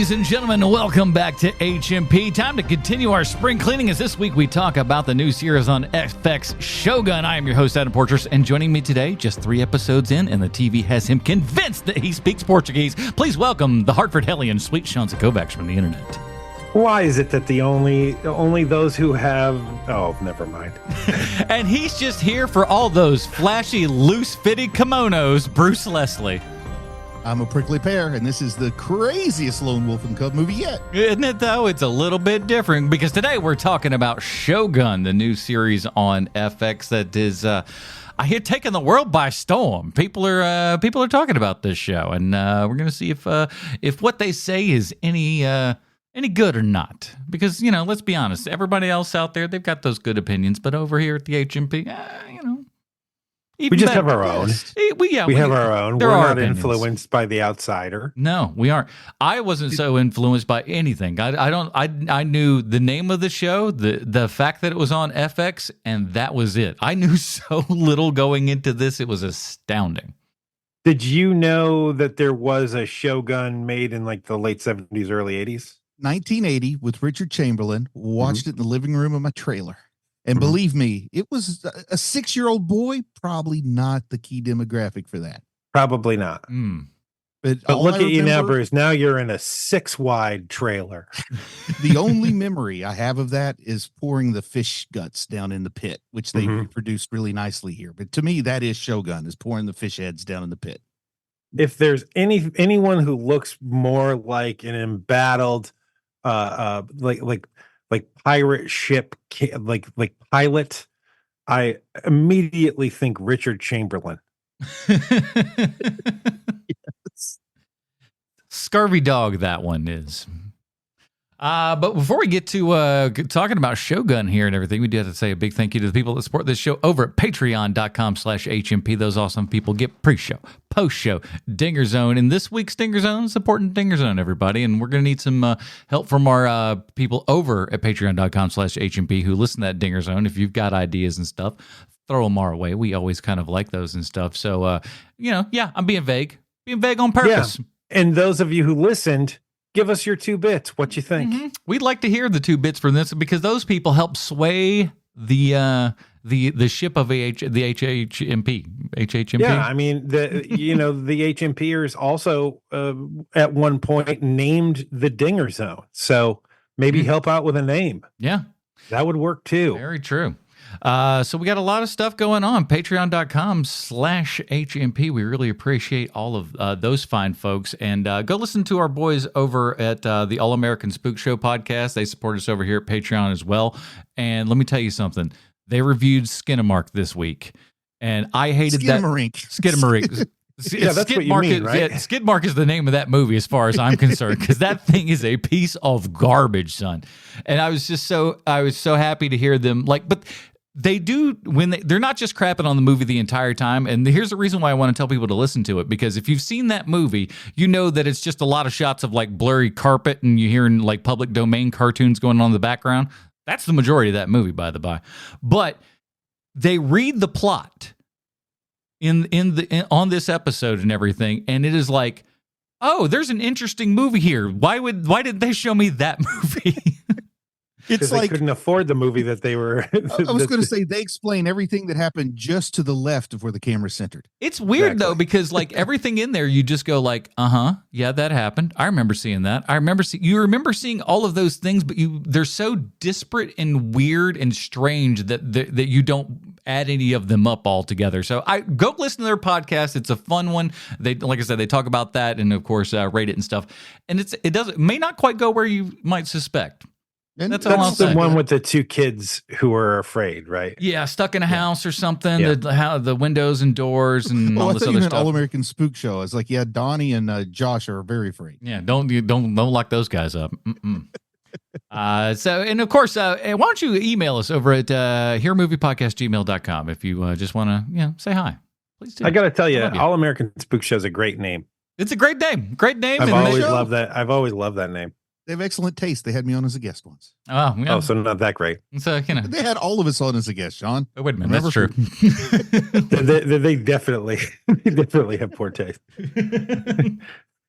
Ladies and gentlemen, welcome back to HMP. Time to continue our spring cleaning as this week we talk about the new series on FX, Shogun. I am your host, Adam Portress, and joining me today, just 3 episodes in, and the TV has him convinced that he speaks Portuguese. Please welcome the Hartford Hellion, Sweet Seanza Kovacs from the internet. Why is it that the only those who have... Oh, never mind. And he's just here for all those flashy, loose-fitted kimonos, Bruce Leslie. I'm a prickly pear, and this is the craziest Lone Wolf and Cub movie yet. Isn't it, though? It's a little bit different, because today we're talking about Shogun, the new series on FX that is... I hear taking the world by storm. People are talking about this show, and we're going to see if what they say is any good or not. Because, you know, let's be honest, everybody else out there, they've got those good opinions, but over here at the HMP, we just have our own. We have our own. We're not influenced by the outsider. No, we aren't. I wasn't so influenced by anything. I knew the name of the show, the fact that it was on FX, and that was it. I knew so little going into this. It was astounding. Did you know that there was a Shogun made in like the late 70s, early 80s? 1980 with Richard Chamberlain. Watched it in the living room of my trailer. And believe me, it was a 6-year-old boy, probably not the key demographic for that. Probably not. But look at you now, Bruce. Now you're in a 6-wide trailer. The only memory I have of that is pouring the fish guts down in the pit, which they reproduced really nicely here. But to me, that is Shogun, is pouring the fish heads down in the pit. If there's anyone who looks more like an embattled, like pirate ship, like pilot, I immediately think Richard Chamberlain. Yes. Scurvy dog, that one is. But before we get to talking about Shogun here and everything, we do have to say a big thank you to the people that support this show over at patreon.com/HMP. Those awesome people get pre-show, post-show, Dinger Zone. And this week's Dinger Zone, supporting Dinger Zone, everybody. And we're going to need some help from our people over at patreon.com/HMP who listen to that Dinger Zone. If you've got ideas and stuff, throw them our way. We always kind of like those and stuff. So, I'm being vague on purpose. Yeah. And those of you who listened, give us your 2 bits. What you think? We'd like to hear the 2 bits from this because those people help sway the ship of the HHMP. Yeah, I mean the HMPers also at one point named the Dinger Zone. So maybe help out with a name. Yeah, that would work too. Very true. So we got a lot of stuff going on. Patreon.com/HMP. We really appreciate all of those fine folks. And go listen to our boys over at the All American Spook Show podcast. They support us over here at Patreon as well. And let me tell you something. They reviewed Skinamarink this week. And I hated Skinamarink. Yeah, that's what you mean, right? Yeah, Skidmark is the name of that movie as far as I'm concerned, because that thing is a piece of garbage, son. And I was so happy to hear them but they do when they're not just crapping on the movie the entire time. And here's the reason why I want to tell people to listen to it, because if you've seen that movie, you know that it's just a lot of shots of like blurry carpet and you're hearing like public domain cartoons going on in the background. That's the majority of that movie, by the by. But they read the plot on this episode and everything, and it is like, oh, there's an interesting movie here. Why did they show me that movie? It's like they couldn't afford the movie that they were. I was going to say they explain everything that happened just to the left of where the camera's centered. It's weird though, because like everything in there, you just go like, yeah, that happened. I remember seeing that. You remember seeing all of those things, but they're so disparate and weird and strange that you don't add any of them up all together. So I go listen to their podcast. It's a fun one. They, like I said, they talk about that and of course rate it and stuff. And it may not quite go where you might suspect. And that's the one with the 2 kids who are afraid, right? Yeah, stuck in a house or something. Yeah. The windows and doors and all this other stuff. All American Spook Show. It's like, yeah, Donnie and Josh are very afraid. Yeah, don't lock those guys up. And of course, why don't you email us over at hearmoviepodcast@gmail.com if you just want to say hi. Please do. I got to tell you, All American Spook Show is a great name. It's a great name. Great name. I've always loved that. I've always loved that name. They have excellent taste. They had me on as a guest once. Oh, yeah. So not that great. So, they had all of us on as a guest, Sean. Oh, wait a minute. That's true. they definitely have poor taste.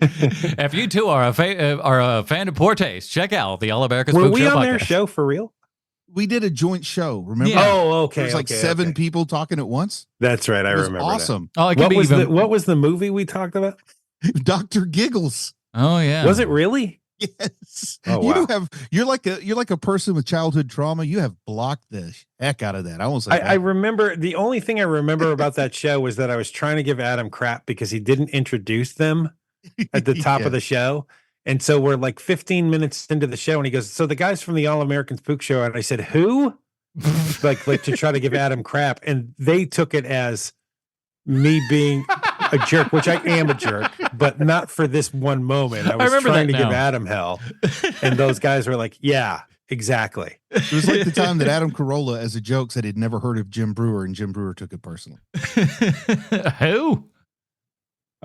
If you two are a fan of poor taste, check out the All American Were Spook we Show on podcast. their show for real? We did a joint show. Remember? Yeah. Oh, okay. There was like seven people talking at once. That's right. I It was remember. awesome. Oh, it could be even. What was the movie we talked about? Dr. Giggles. Oh yeah. Was it really? Yes. Oh, wow. You're like a person with childhood trauma. You have blocked the heck out of that. I almost I remember the only thing I remember about that show was that I was trying to give Adam crap because he didn't introduce them at the top Yeah. of the show. And so we're like 15 minutes into the show and he goes, "So the guys from the All American Spook Show." And I said, "Who?" like to try to give Adam crap. And they took it as me being a jerk, which I am a jerk, but not for this one moment. I was remember trying to that give now. Adam hell. And those guys were like, "Yeah, exactly." It was like the time that Adam Carolla, as a joke, said he'd never heard of Jim Brewer, and Jim Brewer took it personally. Who?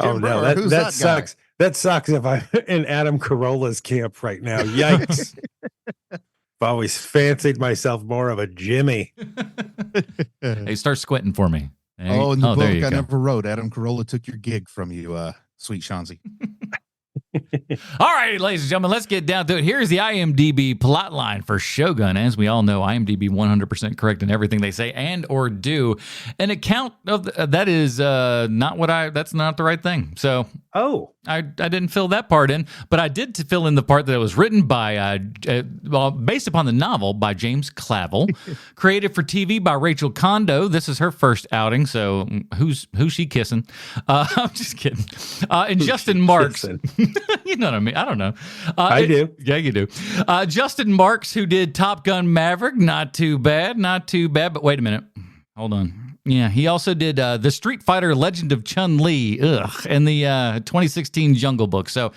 Oh Jim no, Brewer, who's that that guy? sucks. That sucks if I'm in Adam Carolla's camp right now. Yikes. I've always fancied myself more of a Jimmy. Hey, start squinting for me. Hey. Oh, in the there book you I go. never wrote, Adam Carolla took your gig from you, sweet Shanzi. All right, ladies and gentlemen, let's get down to it. Here's the IMDb plot line for Shogun. As we all know, IMDb 100% correct in everything they say and or do. An account of that is that's not the right thing. So Oh, I didn't fill that part in, but I did fill in the part that it was written by, based upon the novel by James Clavell, created for TV by Rachel Kondo. This is her first outing, so who's she kissing? I'm just kidding. And Justin Marks, you know what I mean? I don't know. I do. Yeah, you do. Justin Marks, who did Top Gun Maverick, not too bad. But wait a minute, hold on. Yeah, he also did the Street Fighter Legend of Chun-Li, and the 2016 Jungle Book. So,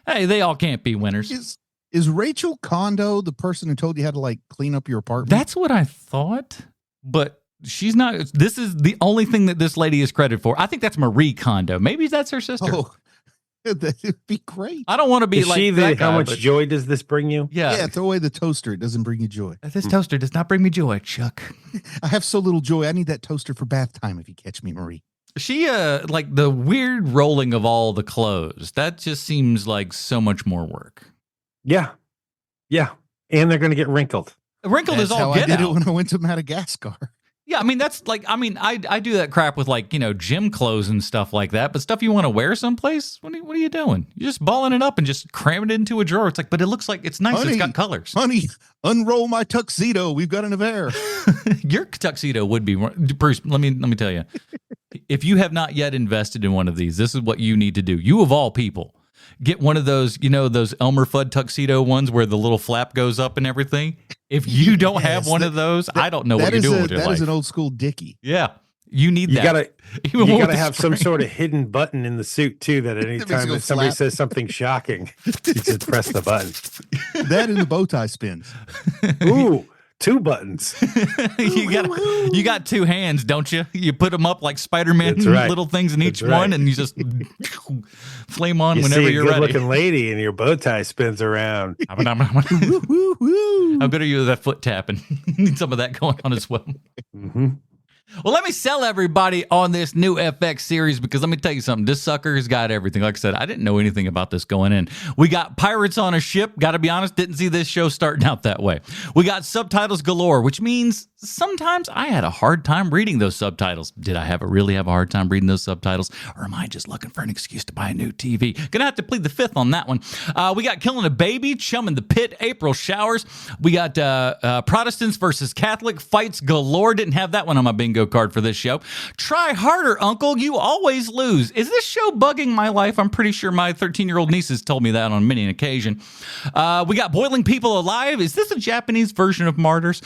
hey, they all can't be winners. Is Rachel Kondo the person who told you how to like clean up your apartment? That's what I thought, but she's not. This is the only thing that this lady is credited for. I think that's Marie Kondo. Maybe that's her sister. Oh, that'd be great. I don't want to be Is like she that guy, how much but- joy does this bring you? Yeah, throw away the toaster. It doesn't bring you joy. This toaster does not bring me joy, Chuck. I have so little joy. I need that toaster for bath time, if you catch me, Marie. She like the weird rolling of all the clothes. That just seems like so much more work. Yeah. Yeah. And they're going to get wrinkled. Wrinkled That's is how all I get did it out. when I went to Madagascar. Yeah, I mean that's like I do that crap with like gym clothes and stuff like that. But stuff you want to wear someplace, what are you doing? You're just balling it up and just cramming it into a drawer. It's like, but it looks like it's nice. It's Honey, got colors. Honey, unroll my tuxedo. We've got an affair. Your tuxedo would be Bruce. Let me tell you, if you have not yet invested in one of these, this is what you need to do. You of all people, get one of those, those Elmer Fudd tuxedo ones where the little flap goes up and everything. If you don't have one of those, I don't know what you're doing with your That life. is an old school Dickie. Yeah, you need You that. gotta Even you with gotta the have some string. sort of hidden button in the suit too, that at any That makes time it go that somebody flap. says something shocking, you just press the button. That and the bow tie spins. Ooh, two buttons. you got two hands, don't you? You put them up like Spider-Man, That's right. little things in each That's right. one, and you just flame on You whenever see a you're good ready. looking lady and your bow tie spins around. How Woo, woo, woo. good are you with that foot tapping? Need some of that going on as well. Mm-hmm. Well, let me sell everybody on this new FX series because let me tell you something. This sucker's got everything. Like I said, I didn't know anything about this going in. We got pirates on a ship. Got to be honest, didn't see this show starting out that way. We got subtitles galore, which means sometimes I had a hard time reading those subtitles. Did I really have a hard time reading those subtitles? Or am I just looking for an excuse to buy a new TV? Gonna have to plead the fifth on that one. We got Killing a Baby, Chum in the Pit, April Showers. We got Protestants versus Catholic, fights galore. Didn't have that one on my bingo card for this show. Try harder, Uncle. You always lose. Is this show bugging my life? I'm pretty sure my 13-year-old niece has told me that on many an occasion. We got Boiling People Alive. Is this a Japanese version of Martyrs?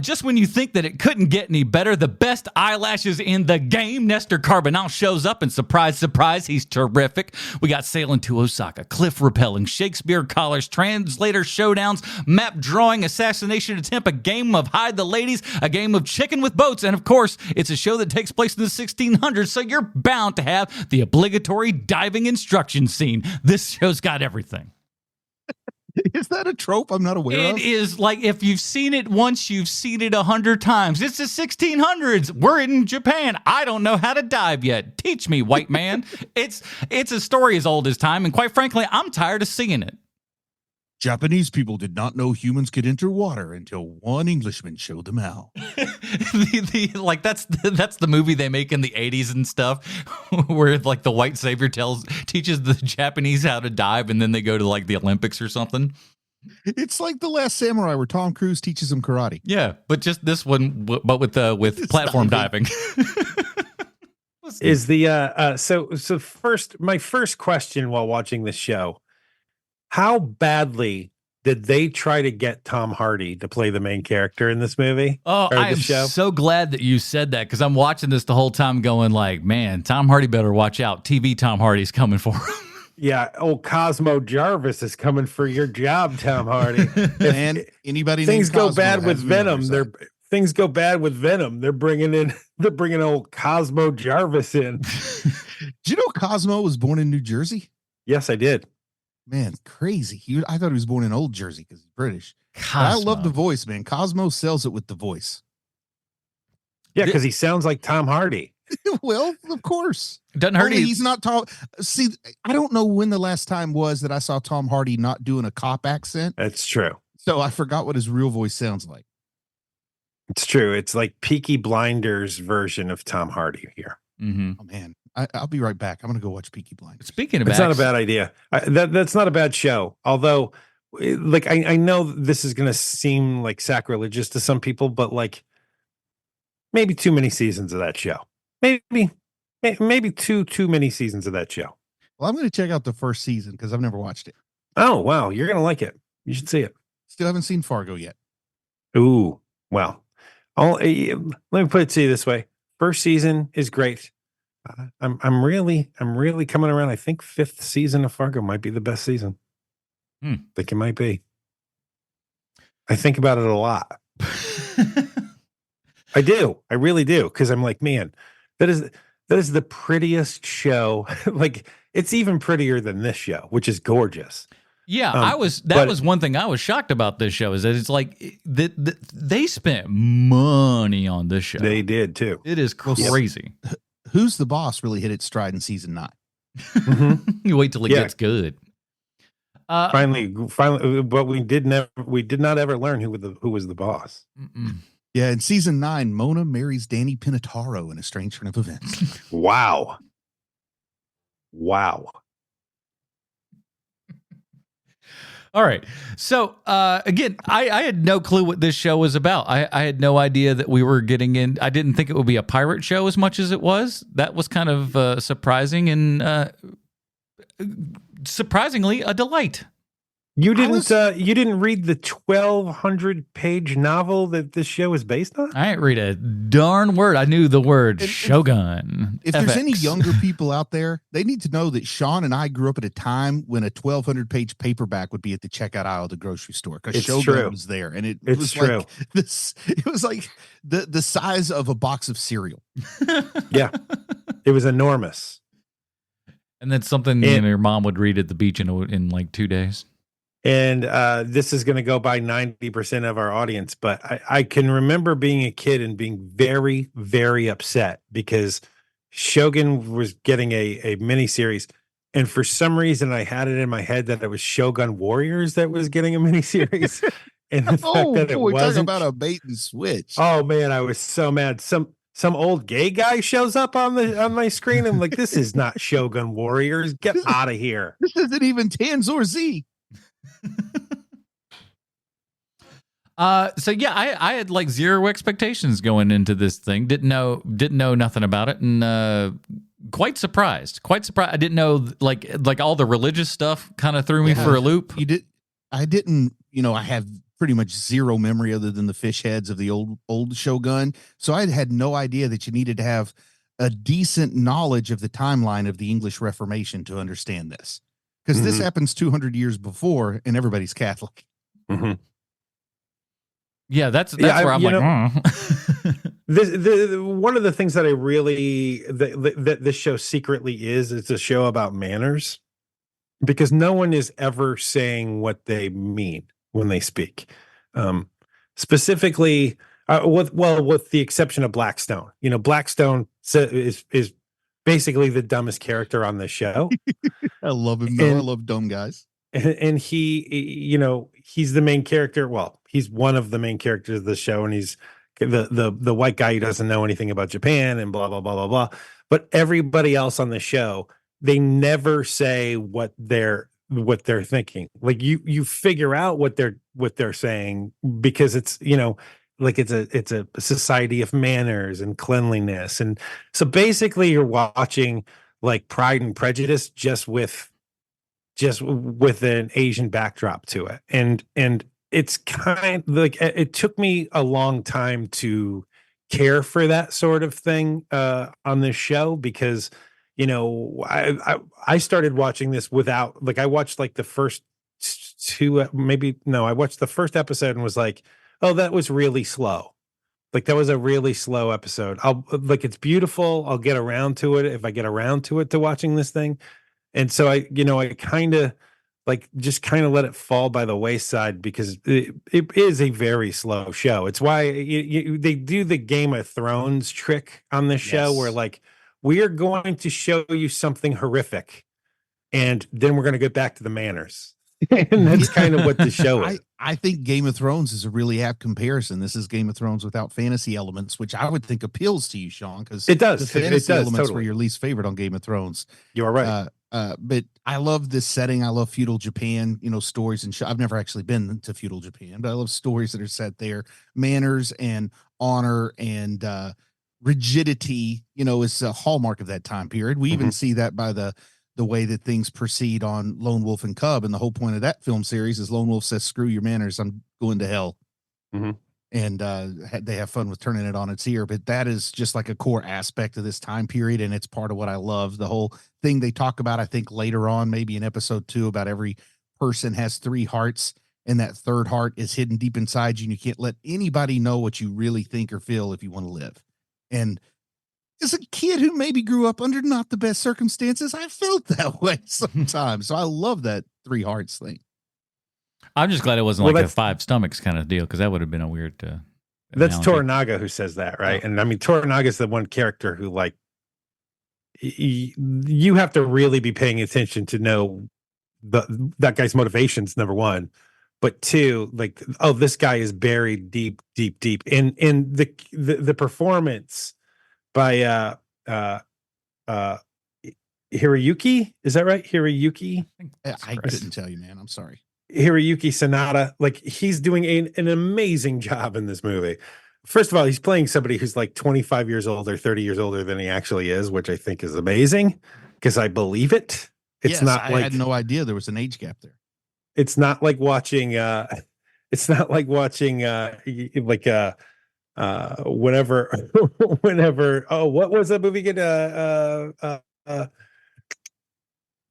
Just when you think that it couldn't get any better, the best eyelashes in the game, Nestor Carbonell shows up, and surprise, surprise, he's terrific. We got Sailing to Osaka, Cliff Rappelling, Shakespeare Collars, Translator Showdowns, Map Drawing, Assassination Attempt, a game of Hide the Ladies, a game of Chicken with Boats, and of course, it's a show that takes place in the 1600s, so you're bound to have the obligatory diving instruction scene. This show's got everything. Is that a trope I'm not aware of? It is like if you've seen it once, you've seen it 100 times. It's the 1600s. We're in Japan. I don't know how to dive yet. Teach me, white man. It's a story as old as time, and quite frankly, I'm tired of seeing it. Japanese people did not know humans could enter water until one Englishman showed them how. Like that's the movie they make in the 80s and stuff, where like the white savior teaches the Japanese how to dive, and then they go to like the Olympics or something. It's like The Last Samurai, where Tom Cruise teaches them karate. Yeah, but just this one, but with platform diving. Is the so first, my first question while watching this show: how badly did they try to get Tom Hardy to play the main character in this movie? Oh, I am so glad that you said that, because I'm watching this the whole time going like, man, Tom Hardy better watch out. TV Tom Hardy's coming for him. Yeah, old Cosmo Jarvis is coming for your job, Tom Hardy. And anybody things named go Cosmo bad with has me on Venom. their side. Things go bad with Venom. They're bringing old Cosmo Jarvis in. Do you know Cosmo was born in New Jersey? Yes, I did. Man, crazy. I thought he was born in Old Jersey because he's British. Cosmo. I love the voice, man. Cosmo sells it with the voice. Yeah, because he sounds like Tom Hardy. Well, of course. Doesn't hurt. He's not Tom. See, I don't know when the last time was that I saw Tom Hardy not doing a cop accent. That's true. So I forgot what his real voice sounds like. It's true. It's like Peaky Blinders version of Tom Hardy here. Mm-hmm. Oh man, I'll be right back. I'm gonna go watch Peaky Blinders. Speaking of, it's not a bad idea. That's not a bad show. Although, like, I know this is going to seem like sacrilegious to some people, but like, maybe too many seasons of that show. Maybe too many seasons of that show. Well, I'm gonna check out the first season because I've never watched it. Oh wow, you're gonna like it. You should see it. Still haven't seen Fargo yet. Ooh, well, let me put it to you this way: first season is great. I'm really coming around. I think fifth season of Fargo might be the best season. I think it might be. I think about it a lot. I do. I really do. Because I'm like, man, that is the prettiest show. Like, it's even prettier than this show, which is gorgeous. Yeah, that was one thing I was shocked about this show, is that it's like they spent money on this show. They did too. It is crazy. Who's the Boss really hit its stride in season 9. Mm-hmm. You wait till it gets good. Finally, but we did not ever learn who was the boss. Mm-mm. Yeah, in season 9, Mona marries Danny Pinataro in a strange turn of events. Wow. All right. So, again, I had no clue what this show was about. I had no idea that we were getting in. I didn't think it would be a pirate show as much as it was. That was kind of surprising and surprisingly a delight. You didn't read the 1,200-page novel that this show is based on? I didn't read a darn word. I knew the word Shogun. If there's any younger people out there, they need to know that Sean and I grew up at a time when a 1,200-page paperback would be at the checkout aisle of the grocery store because Shogun was there, and it was true. Like this. It was like the size of a box of cereal. Yeah, it was enormous. And then something your mom would read at the beach in like 2 days. And this is going to go by 90% of our audience, but I can remember being a kid and being very, very upset because Shogun was getting a miniseries, and for some reason I had it in my head that it was Shogun Warriors that was getting a miniseries, and the fact that it wasn't. Talking about a bait and switch. Oh man, I was so mad. Some old gay guy shows up on my screen. I'm like, this is not Shogun Warriors. Get out of here. This isn't even Tanzor Z. So yeah, I had like zero expectations going into this thing. Didn't know nothing about it, and quite surprised. I didn't know like all the religious stuff kind of threw me for a loop. I didn't. I have pretty much zero memory other than the fish heads of the old Shogun. So I had no idea that you needed to have a decent knowledge of the timeline of the English Reformation to understand this. Because this happens 200 years before, and everybody's Catholic. Mm-hmm. Yeah, that's where I'm like, this one of the things that I really that this show secretly is a show about manners. because no one is ever saying what they mean when they speak. Specifically, with the exception of Blackstone. Blackstone is basically the dumbest character on the show. I love him though. I love dumb guys. And he's the main character. Well, he's one of the main characters of the show, and he's the white guy who doesn't know anything about Japan and blah blah blah blah blah. But everybody else on the show, they never say what they're thinking. Like you figure out what they're saying because it's like it's a society of manners and cleanliness, and so basically you're watching like Pride and Prejudice just with an Asian backdrop to it. And it's kind of like, it took me a long time to care for that sort of thing on this show, because I started watching this without, like, I watched like the first I watched the first episode and was like, oh, that was really slow. Like, that was a really slow episode. It's beautiful. I'll get around to it if I get around to it, to watching this thing. And so I kind of just kind of let it fall by the wayside, because it is a very slow show. It's why they do the Game of Thrones trick on this show, where like, we are going to show you something horrific, and then we're going to get back to the manners. And that's kind of what the show is. I think Game of Thrones is a really apt comparison. This is Game of Thrones without fantasy elements, which I would think appeals to you, Sean, because it does. The fantasy elements totally were your least favorite on Game of Thrones. You are right. But I love this setting. I love feudal Japan, stories and I've never actually been to feudal Japan, but I love stories that are set there. Manners and honor and rigidity, is a hallmark of that time period. We even see that by the way that things proceed on Lone Wolf and Cub. And the whole point of that film series is Lone Wolf says, screw your manners, I'm going to hell. And they have fun with turning it on its ear. But that is just like a core aspect of this time period, and it's part of what I love. The whole thing they talk about, I think later on, maybe in episode 2, about every person has 3 hearts, and that third heart is hidden deep inside you, and you can't let anybody know what you really think or feel if you want to live. And as a kid who maybe grew up under not the best circumstances, I felt that way sometimes. So I love that 3 hearts thing. I'm just glad it wasn't like a 5 stomachs kind of deal, because that would have been a weird. That's Toranaga who says that, right? Oh. And I mean, Toranaga is the one character who, like, you have to really be paying attention to know that guy's motivations, number one, but 2, like, oh, this guy is buried deep in the performance by Hiroyuki. Is that right? Hiroyuki? I couldn't tell you, man. I'm sorry. Hiroyuki Sanada, like, he's doing an amazing job in this movie. First of all, he's playing somebody who's like 25 years old or 30 years older than he actually is, which I think is amazing, because I believe it. It's not I had no idea there was an age gap there. It's not like watching whenever oh, what was that movie again?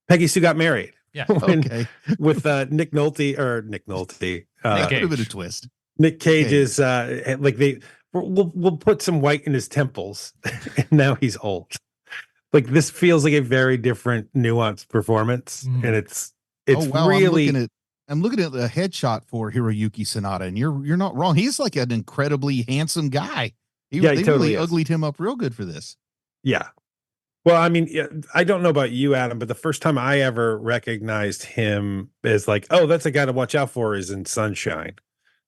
Peggy Sue Got Married. Yeah. Okay. With Nick Nolte. Nick Cage. A bit of a twist. Nick Cage is like, we'll put some white in his temples, and now he's old. Like, this feels like a very different, nuanced performance, and it's really. I'm looking at the headshot for Hiroyuki Sanada, and you're not wrong. He's like an incredibly handsome guy. They totally uglied him up real good for this. Yeah. Well, I mean, I don't know about you, Adam, but the first time I ever recognized him as like, oh, that's a guy to watch out for, is in Sunshine.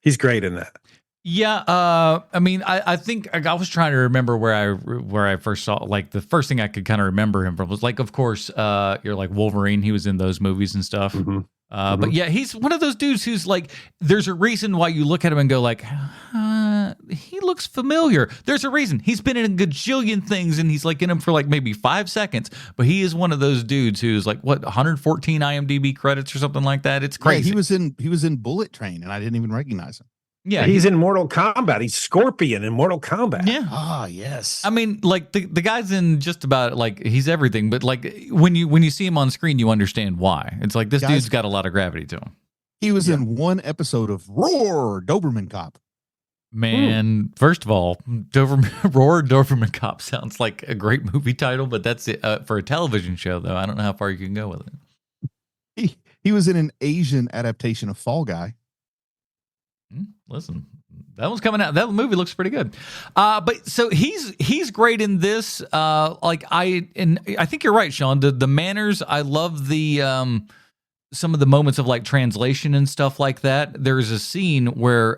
He's great in that. Yeah, I mean, I think I was trying to remember where I first saw, like, the first thing I could kind of remember him from was, like, of course, you're like Wolverine. He was in those movies and stuff. But yeah, he's one of those dudes who's like, there's a reason why you look at him and go like, he looks familiar. There's a reason. He's been in a gajillion things, and he's like in them for like maybe 5 seconds. But he is one of those dudes who's like, what, 114 IMDb credits or something like that. It's crazy. Yeah, he was in Bullet Train, and I didn't even recognize him. Yeah, he's in Mortal Kombat. He's Scorpion in Mortal Kombat. Yeah. Ah, yes. I mean, like, the guy's in just about, like, he's everything. But like, when you see him on screen, you understand why. It's like, this dude's got a lot of gravity to him. He was in one episode of Roar, Doberman Cop. Man, first of all, Roar, Doberman Cop sounds like a great movie title, but that's it for a television show, though. I don't know how far you can go with it. He was in an Asian adaptation of Fall Guy. Listen, that one's coming out. That movie looks pretty good. But so he's great in this. I think you're right, Sean. The manners. I love the some of the moments of like translation and stuff like that. There's a scene where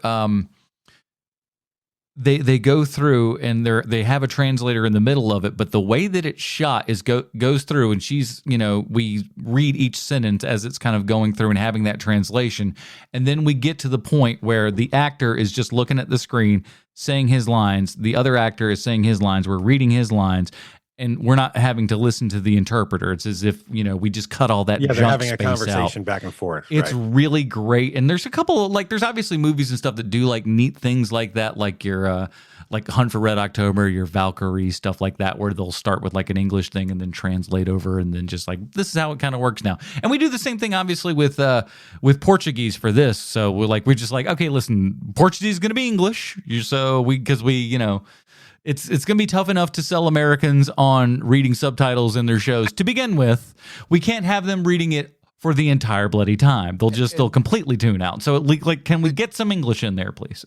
they go through and they have a translator in the middle of it, but the way that it's shot is goes through, and she's, we read each sentence as it's kind of going through and having that translation, and then we get to the point where the actor is just looking at the screen saying his lines, the other actor is saying his lines, we're reading his lines, and we're not having to listen to the interpreter. It's as if, we just cut all that junk they're having a space conversation out. back and forth. It's right? really great. And there's a couple of, there's obviously movies and stuff that do like neat things like that, like your like Hunt for Red October, your Valkyrie, stuff like that, where they'll start with like an English thing and then translate over, and then just like, this is how it kind of works now. And we do the same thing obviously with Portuguese for this. So we're just like, okay, listen, Portuguese is going to be English. It's going to be tough enough to sell Americans on reading subtitles in their shows to begin with. We can't have them reading it for the entire bloody time. They'll completely tune out. So can we get some English in there, please?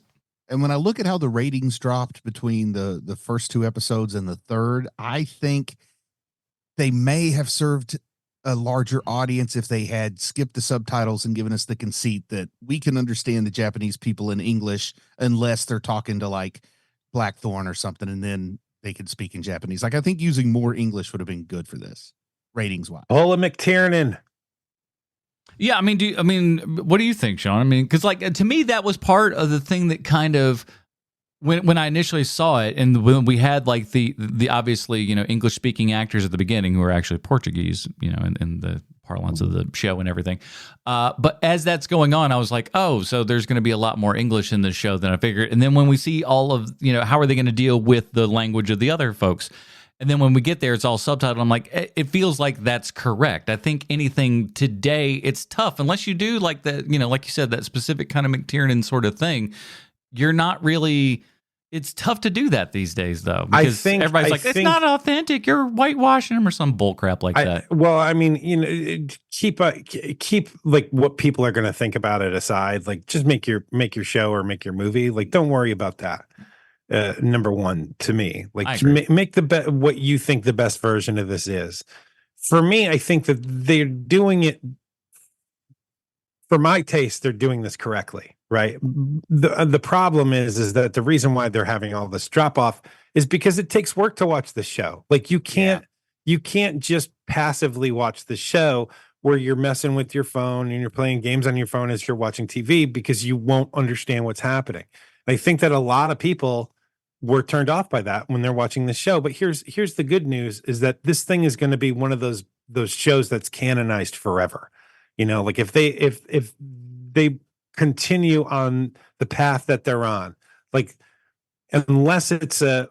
And when I look at how the ratings dropped between the first two episodes and the third, I think they may have served a larger audience if they had skipped the subtitles and given us the conceit that we can understand the Japanese people in English unless they're talking to like Blackthorn or something, and then they could speak in Japanese. Like, I think using more English would have been good for this, ratings wise. Ola McTiernan. Yeah, I mean, what do you think, Sean? I mean, because to me, that was part of the thing that kind of when I initially saw it, and when we had like the obviously English speaking actors at the beginning who are actually Portuguese, in the parlance of the show and everything. But as that's going on, I was like, oh, so there's going to be a lot more English in this show than I figured. And then when we see all of how are they going to deal with the language of the other folks? And then when we get there, it's all subtitled. I'm like, it feels like that's correct. I think anything today, it's tough unless you do like that, like you said, that specific kind of McTiernan sort of thing. You're not really. It's tough to do that these days, though, because everybody's like, it's not authentic. You're whitewashing them or some bullcrap like that. Well, I mean, keep like what people are going to think about it aside. Like, just make your show or make your movie. Like, don't worry about that. Number one, to me, like make the what you think the best version of this is. For me, I think that they're doing it. For my taste, they're doing this correctly, right? The problem is that the reason why they're having all this drop off is because it takes work to watch the show. Like, you can't just passively watch the show where you're messing with your phone and you're playing games on your phone as you're watching TV, because you won't understand what's happening. I think that a lot of people were turned off by that when they're watching the show. But here's the good news, is that this thing is going to be one of those shows that's canonized forever. Like if they continue on the path that they're on, like, unless it's a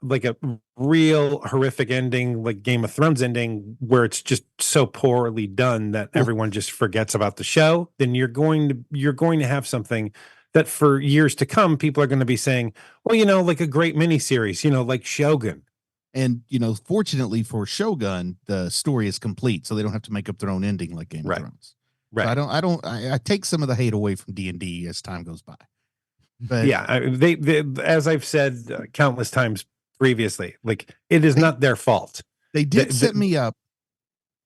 real horrific ending, like Game of Thrones ending, where it's just so poorly done that everyone just forgets about the show, then you're going to have something that for years to come, people are going to be saying, well, like a great miniseries, like Shogun. And, fortunately for Shogun, the story is complete, so they don't have to make up their own ending like Game of Thrones. Right. So I take some of the hate away from D&D as time goes by. But yeah, they as I've said countless times previously, like, it is not their fault. They did set me up.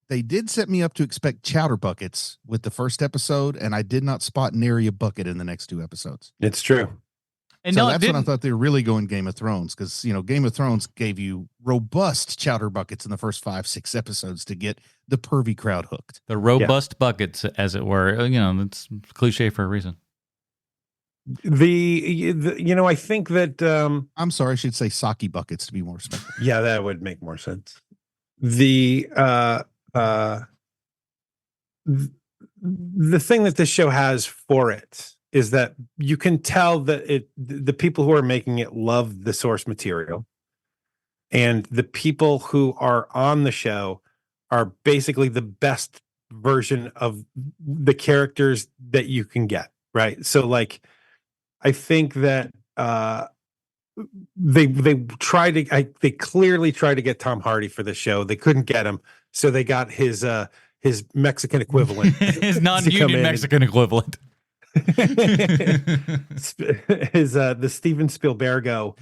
They did set me up to expect chowder buckets with the first episode, and I did not spot nary a bucket in the next two episodes. It's true. And so that's when I thought they were really going Game of Thrones, because Game of Thrones gave you robust chowder buckets in the first 5-6 episodes to get the pervy crowd hooked. The robust buckets, as it were. It's cliche for a reason. I think that I'm sorry, I should say sake buckets to be more respectful. Yeah, that would make more sense. The thing that this show has for it is that you can tell that the people who are making it love the source material, and the people who are on the show are basically the best version of the characters that you can get, right? So, like, I think that they clearly tried to get Tom Hardy for the show. They couldn't get him, so they got his his Mexican equivalent. His non-union Mexican equivalent. Is the Steven Spielbergo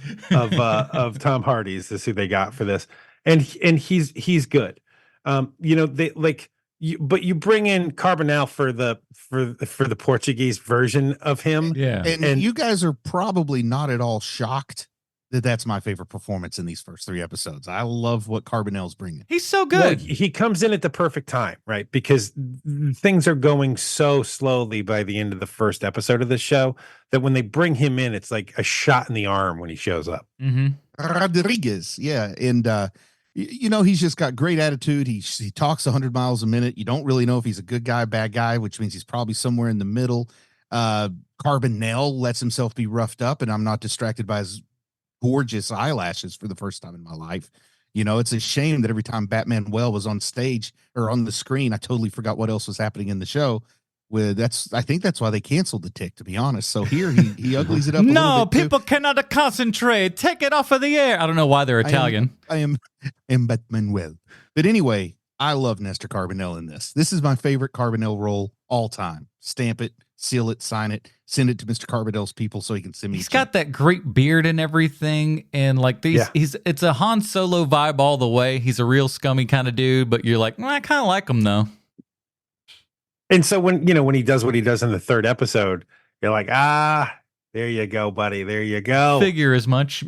of Tom Hardy's is who they got for this, and he's good. They like you, but you bring in Carbonell for the Portuguese version of him. Yeah, and you guys are probably not at all shocked that that's my favorite performance in these first 3 episodes. I love what Carbonell's bringing. He's so good. Well, he comes in at the perfect time, right? Because things are going so slowly by the end of the first episode of this show that when they bring him in, it's like a shot in the arm when he shows up. Mm-hmm. Rodriguez, yeah, and he's just got great attitude. He talks 100 miles a minute. You don't really know if he's a good guy, bad guy, which means he's probably somewhere in the middle. Carbonell lets himself be roughed up, and I'm not distracted by his gorgeous eyelashes for the first time in my life. It's a shame that every time Batman was on stage or on the screen, I totally forgot what else was happening in the show. I think that's why they canceled the Tick, to be honest. So here he uglies it up. No, people cannot concentrate. Take it off of the air. I don't know why they're Italian. I am Batman. But anyway, I love Nestor Carbonell in this. This is my favorite Carbonell role all time. Stamp it, seal it, sign it, send it to Mr. Carbonell's people so he can send me. He's got that great beard and everything, and like these, it's a Han Solo vibe all the way. He's a real scummy kind of dude, but you're like, I kind of like him though. And so when he does what he does in the 3rd episode, you're like, there you go, buddy, there you go. Figure as much.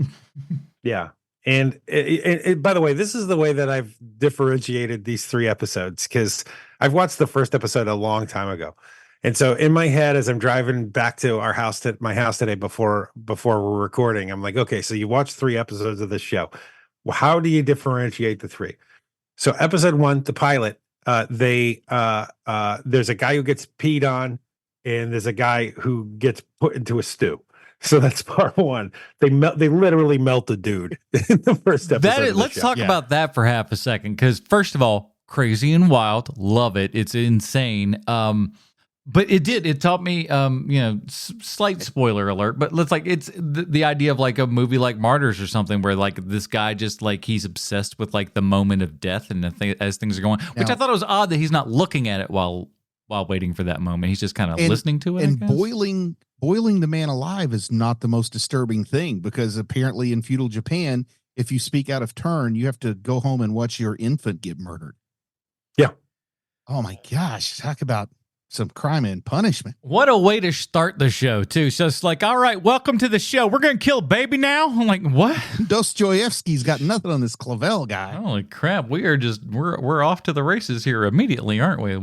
Yeah. And by the way, this is the way that I've differentiated these 3 episodes, because I've watched the first episode a long time ago. And so in my head, as I'm driving back to my house today before we're recording, I'm like, okay, so you watched 3 episodes of this show. Well, how do you differentiate the 3? So episode 1, the pilot, there's a guy who gets peed on, and there's a guy who gets put into a stew. So that's part 1. They literally melt a dude in the first episode. Let's talk about that for half a second, because first of all, crazy and wild, love it. It's insane. But it taught me, slight spoiler alert, but it's the idea of like a movie like Martyrs or something, where like this guy just like he's obsessed with like the moment of death and as things are going, which I thought it was odd that he's not looking at it while waiting for that moment. He's just kind of listening to it. And boiling the man alive is not the most disturbing thing, because apparently in feudal Japan, if you speak out of turn, you have to go home and watch your infant get murdered. Yeah. Oh my gosh. Talk about some crime and punishment. What a way to start the show too. So it's like, all right, welcome to the show. We're going to kill baby now. I'm like, what? Dostoevsky's got nothing on this Clavel guy. Holy crap. We're off to the races here immediately, aren't we?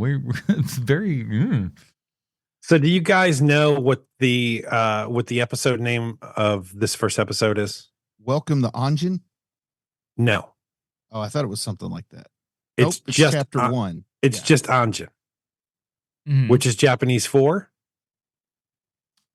It's very, So do you guys know what the episode name of this first episode is? Welcome the Anjin? No. Oh, I thought it was something like that. It's just chapter 1. It's just Anjin. Mm-hmm. Which is Japanese for?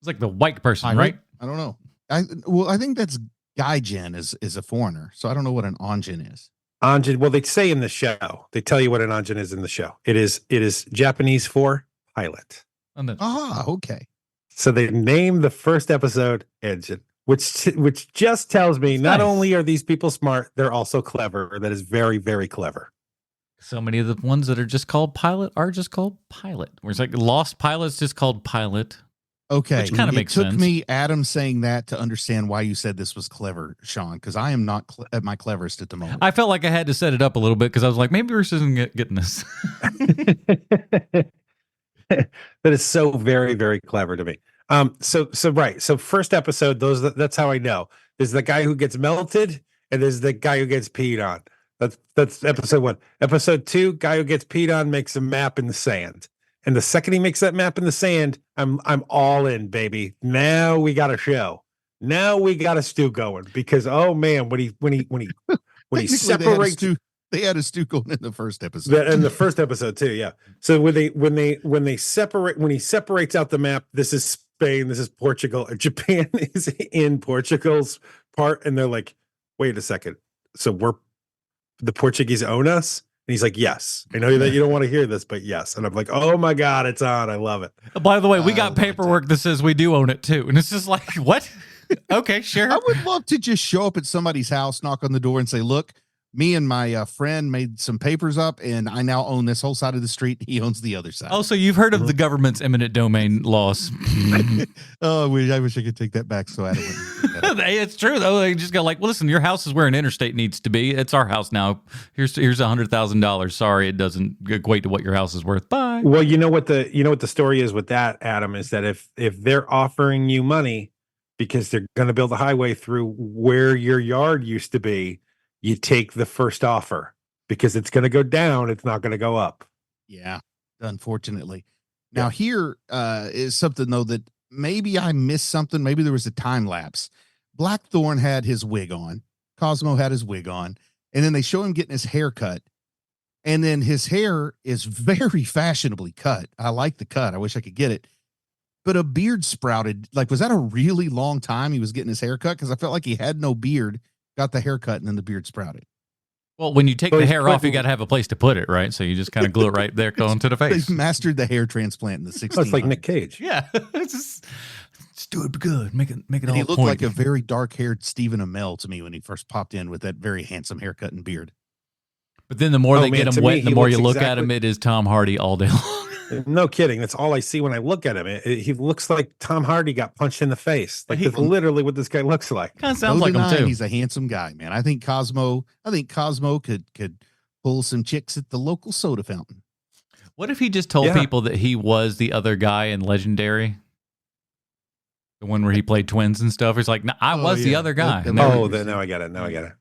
It's like the white person, right? I don't know. I think that's Gaijin is a foreigner, so I don't know what an Anjin is. Anjin, well, they say in the show, they tell you what an Anjin is in the show. It is Japanese for pilot. Okay. So they named the first episode Engine, which just tells me not only are these people smart, they're also clever. That is very, very clever. So many of the ones that are just called pilot are just called pilot. Where it's like Lost Pilot's just called pilot. Okay. Which kind of makes sense. It took me, Adam, saying that to understand why you said this was clever, Sean, because I am not at my cleverest at the moment. I felt like I had to set it up a little bit because I was like, maybe Bruce isn't getting this. That is so very, very clever to me. So right. So first episode, that's how I know. There's the guy who gets melted, and there's the guy who gets peed on. That's episode 1. Episode 2, guy who gets peed on makes a map in the sand. And the second he makes that map in the sand, I'm all in, baby. Now we got a show. Now we got a stew going, because oh man, when he separates, they had a stew going in the first episode. In the first episode too, yeah. So when he separates out the map, this is Spain, this is Portugal, Japan is in Portugal's part, and they're like, wait a second, so the Portuguese own us? And he's like, yes. I know that you don't want to hear this, but yes. And I'm like, oh my God, it's on. I love it. By the way, we got paperwork that says we do own it too. And it's just like, what? Okay, sure. I would love to just show up at somebody's house, knock on the door and say, look, Me and my friend made some papers up, and I now own this whole side of the street. He owns the other side. Oh, so you've heard of the government's eminent domain laws? Oh, I wish I could take that back. So Adam wouldn't. It's true though. They just go like, well, listen, your house is where an interstate needs to be. It's our house now. Here's $100,000. Sorry, it doesn't equate to what your house is worth. Bye. Well, you know what the story is with that, Adam, is that if they're offering you money because they're going to build a highway through where your yard used to be, you take the first offer because it's going to go down. It's not going to go up. Yeah, unfortunately. Now here is something though that maybe I missed something. Maybe there was a time lapse. Blackthorn had his wig on. Cosmo had his wig on. And then they show him getting his hair cut. And then his hair is very fashionably cut. I like the cut. I wish I could get it. But a beard sprouted. Like, was that a really long time he was getting his hair cut? Because I felt like he had no beard, got the haircut, and then the beard sprouted. Well, when you take the hair off, you got to have a place to put it, right? So you just kind of glue it right there going to the face. They mastered the hair transplant in the 60s. Oh, it's like Nick Cage. Yeah. Just do it good. Make it and all he looked pointy. like a very dark-haired Stephen Amell to me when he first popped in with that very handsome haircut and beard. But then the more they get him wet, the more you look at him, it is Tom Hardy all day long. No kidding. That's all I see when I look at him. He looks like Tom Hardy got punched in the face. Like that's literally what this guy looks like. Kind of sounds like him too. He's a handsome guy, man. I think Cosmo could pull some chicks at the local soda fountain. What if he just told people that he was the other guy in Legendary? The one where he played twins and stuff. He's like, no, I was the other guy. Now I get it.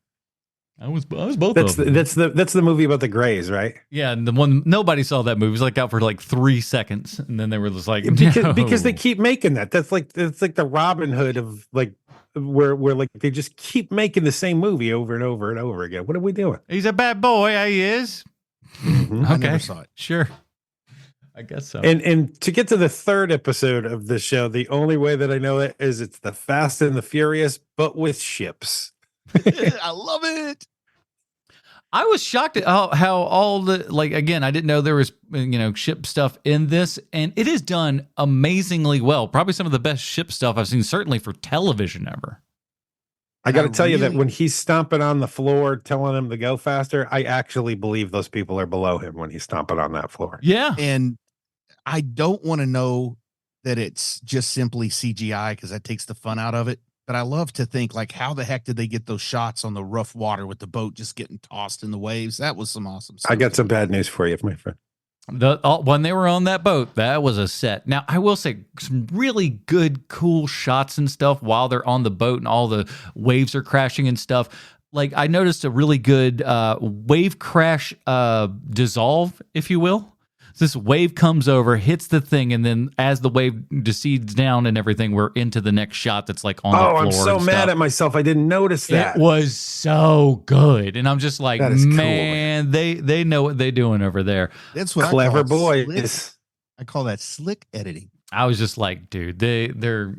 I was both that's of them. That's the movie about the Greys, right? Yeah, and the one nobody saw that movie. It was like out for like 3 seconds, and then they were just like, because they keep making that. It's like the Robin Hood of like where like they just keep making the same movie over and over and over again. What are we doing? He's a bad boy. He is. Mm-hmm. Okay, I never saw it. Sure, I guess so. And to get to the third episode of this show, the only way that I know it is it's the Fast and the Furious, but with ships. I love it. I was shocked at how all the, like, again, I didn't know there was, ship stuff in this, and it is done amazingly well. Probably some of the best ship stuff I've seen, certainly for television ever. I got to tell you that when he's stomping on the floor, telling him to go faster, I actually believe those people are below him when he's stomping on that floor. Yeah. And I don't want to know that it's just simply CGI because that takes the fun out of it. But I love to think, like, how the heck did they get those shots on the rough water with the boat just getting tossed in the waves? That was some awesome stuff. I got some bad news for you, my friend. When they were on that boat, that was a set. Now, I will say some really good, cool shots and stuff while they're on the boat and all the waves are crashing and stuff. Like, I noticed a really good wave crash dissolve, if you will. This wave comes over, hits the thing, and then as the wave decedes down and everything, we're into the next shot that's like on the floor. I'm so mad at myself. I didn't notice that. It was so good. And I'm just like, man, cool. They know what they're doing over there. That's what clever boys. I call that slick editing. I was just like, dude, they're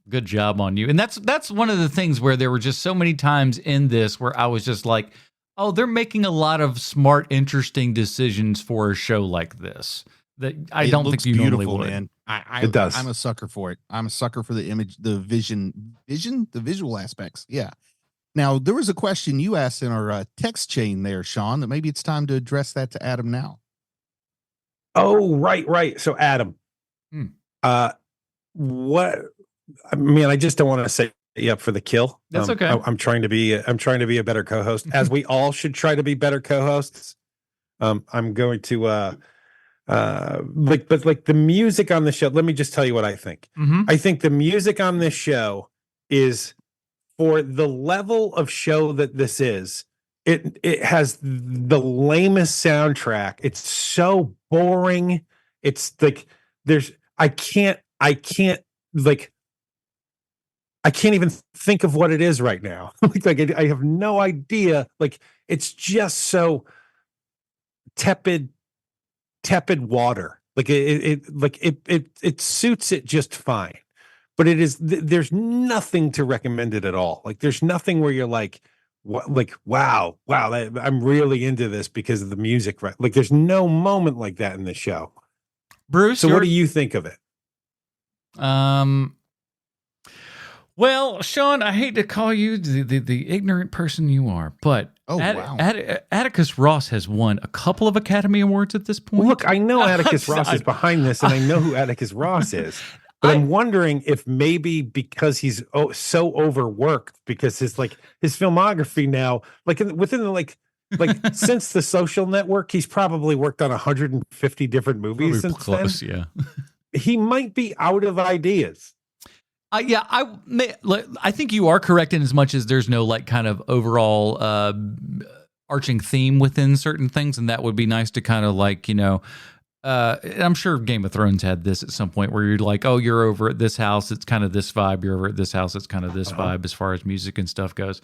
good job on you. And that's one of the things where there were just so many times in this where I was just like, oh, they're making a lot of smart, interesting decisions for a show like this that I don't think you normally would. Man. It does. I'm a sucker for it. I'm a sucker for the image, the the visual aspects. Yeah. Now, there was a question you asked in our text chain there, Sean, that maybe it's time to address that to Adam now. Oh, right. So, Adam, what? I mean, I just don't want to say up for the kill. That's okay. I'm trying to be a better co-host, as we all should try to be better co-hosts. I'm going to but the music on the show, let me just tell you what I think. Mm-hmm. I think the music on this show is, for the level of show that this is, it has the lamest soundtrack. It's so boring. It's like I can't even think of what it is right now. I have no idea. Like, it's just so tepid water. Like it suits it just fine. But it is, there's nothing to recommend it at all. Like, there's nothing where you're like, what, like, wow, I'm really into this because of the music. Right? Like, there's no moment like that in the show. Bruce, so what do you think of it? Well, Sean, I hate to call you the ignorant person you are, but Oh, wow. Atticus Ross has won a couple of Academy Awards at this point. Well, look, I know Atticus Ross is behind this, and I know who Atticus Ross is. But I'm wondering if maybe because he's so overworked, because his filmography now, within since The Social Network, he's probably worked on 150 different movies since close, then. Yeah. He might be out of ideas. I think you are correct in as much as there's no kind of overall arching theme within certain things, and that would be nice to kind of I'm sure Game of Thrones had this at some point where you're like, oh, you're over at this house, it's kind of this vibe. You're over at this house, it's kind of this vibe as far as music and stuff goes.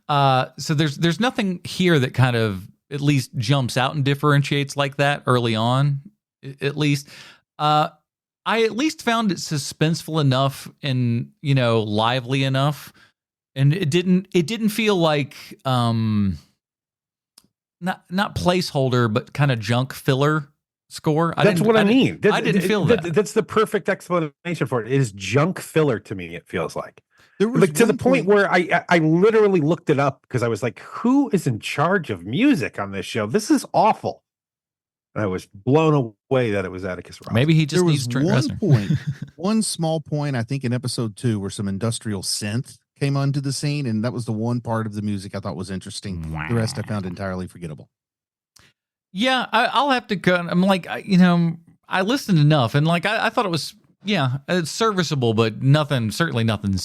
So there's nothing here that kind of at least jumps out and differentiates like that early on, at least. I at least found it suspenseful enough and, lively enough. And it didn't feel like, not placeholder, but kind of junk filler score. That's what I mean. I didn't feel that. That's the perfect explanation for it. It is junk filler to me, it feels like. There was to the point where I literally looked it up because I was like, who is in charge of music on this show? This is awful. And I was blown away that it was Atticus Ross. Maybe he just needs Trent Reznor. One small point, I think in episode 2, where some industrial synth came onto the scene, and that was the one part of the music I thought was interesting. Wow. The rest I found entirely forgettable. Yeah, I'll have to go. I'm I listened enough, and I thought it was, it's serviceable, but certainly nothing,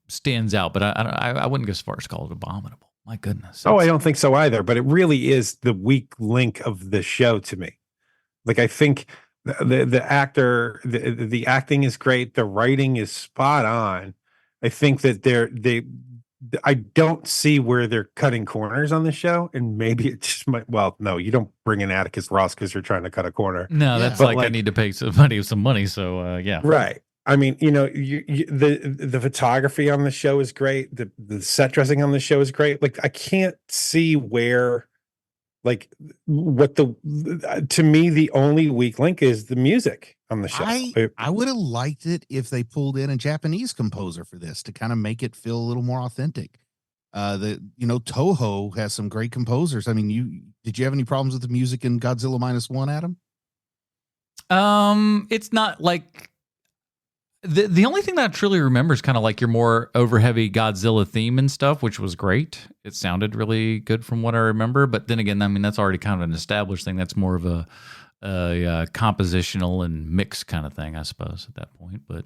stands out. But I wouldn't go as far as call it abominable. My goodness. I don't think so either, but it really is the weak link of the show to me. I think the actor, the acting is great. The writing is spot on. I think that I don't see where they're cutting corners on the show, and maybe it just might. Well, no, you don't bring in Atticus Ross because you're trying to cut a corner. No, that's I need to pay somebody some money. So yeah, right. I mean, the photography on the show is great. The set dressing on the show is great. I can't see where, what to me, the only weak link is the music on the show. I would have liked it if they pulled in a Japanese composer for this to kind of make it feel a little more authentic. Toho has some great composers. I mean, did you have any problems with the music in Godzilla -1, Adam? It's not like. The only thing that I truly remember is kind of your more overheavy Godzilla theme and stuff, which was great. It sounded really good from what I remember. But then again, I mean, that's already kind of an established thing. That's more of a compositional and mix kind of thing, I suppose, at that point. But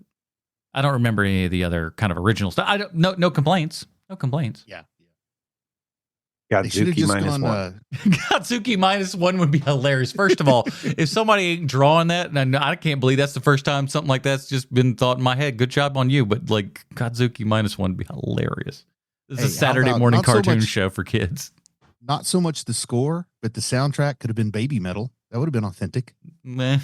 I don't remember any of the other kind of original stuff. No complaints. No complaints. Yeah. Godzuki -1. Godzuki -1 would be hilarious. First of all, if somebody ain't drawing that, and I can't believe that's the first time something like that's just been thought in my head. Good job on you, but Godzuki -1 would be hilarious. This is a Saturday morning cartoon show for kids. Not so much the score, but the soundtrack could have been Baby Metal. That would have been authentic. Meh.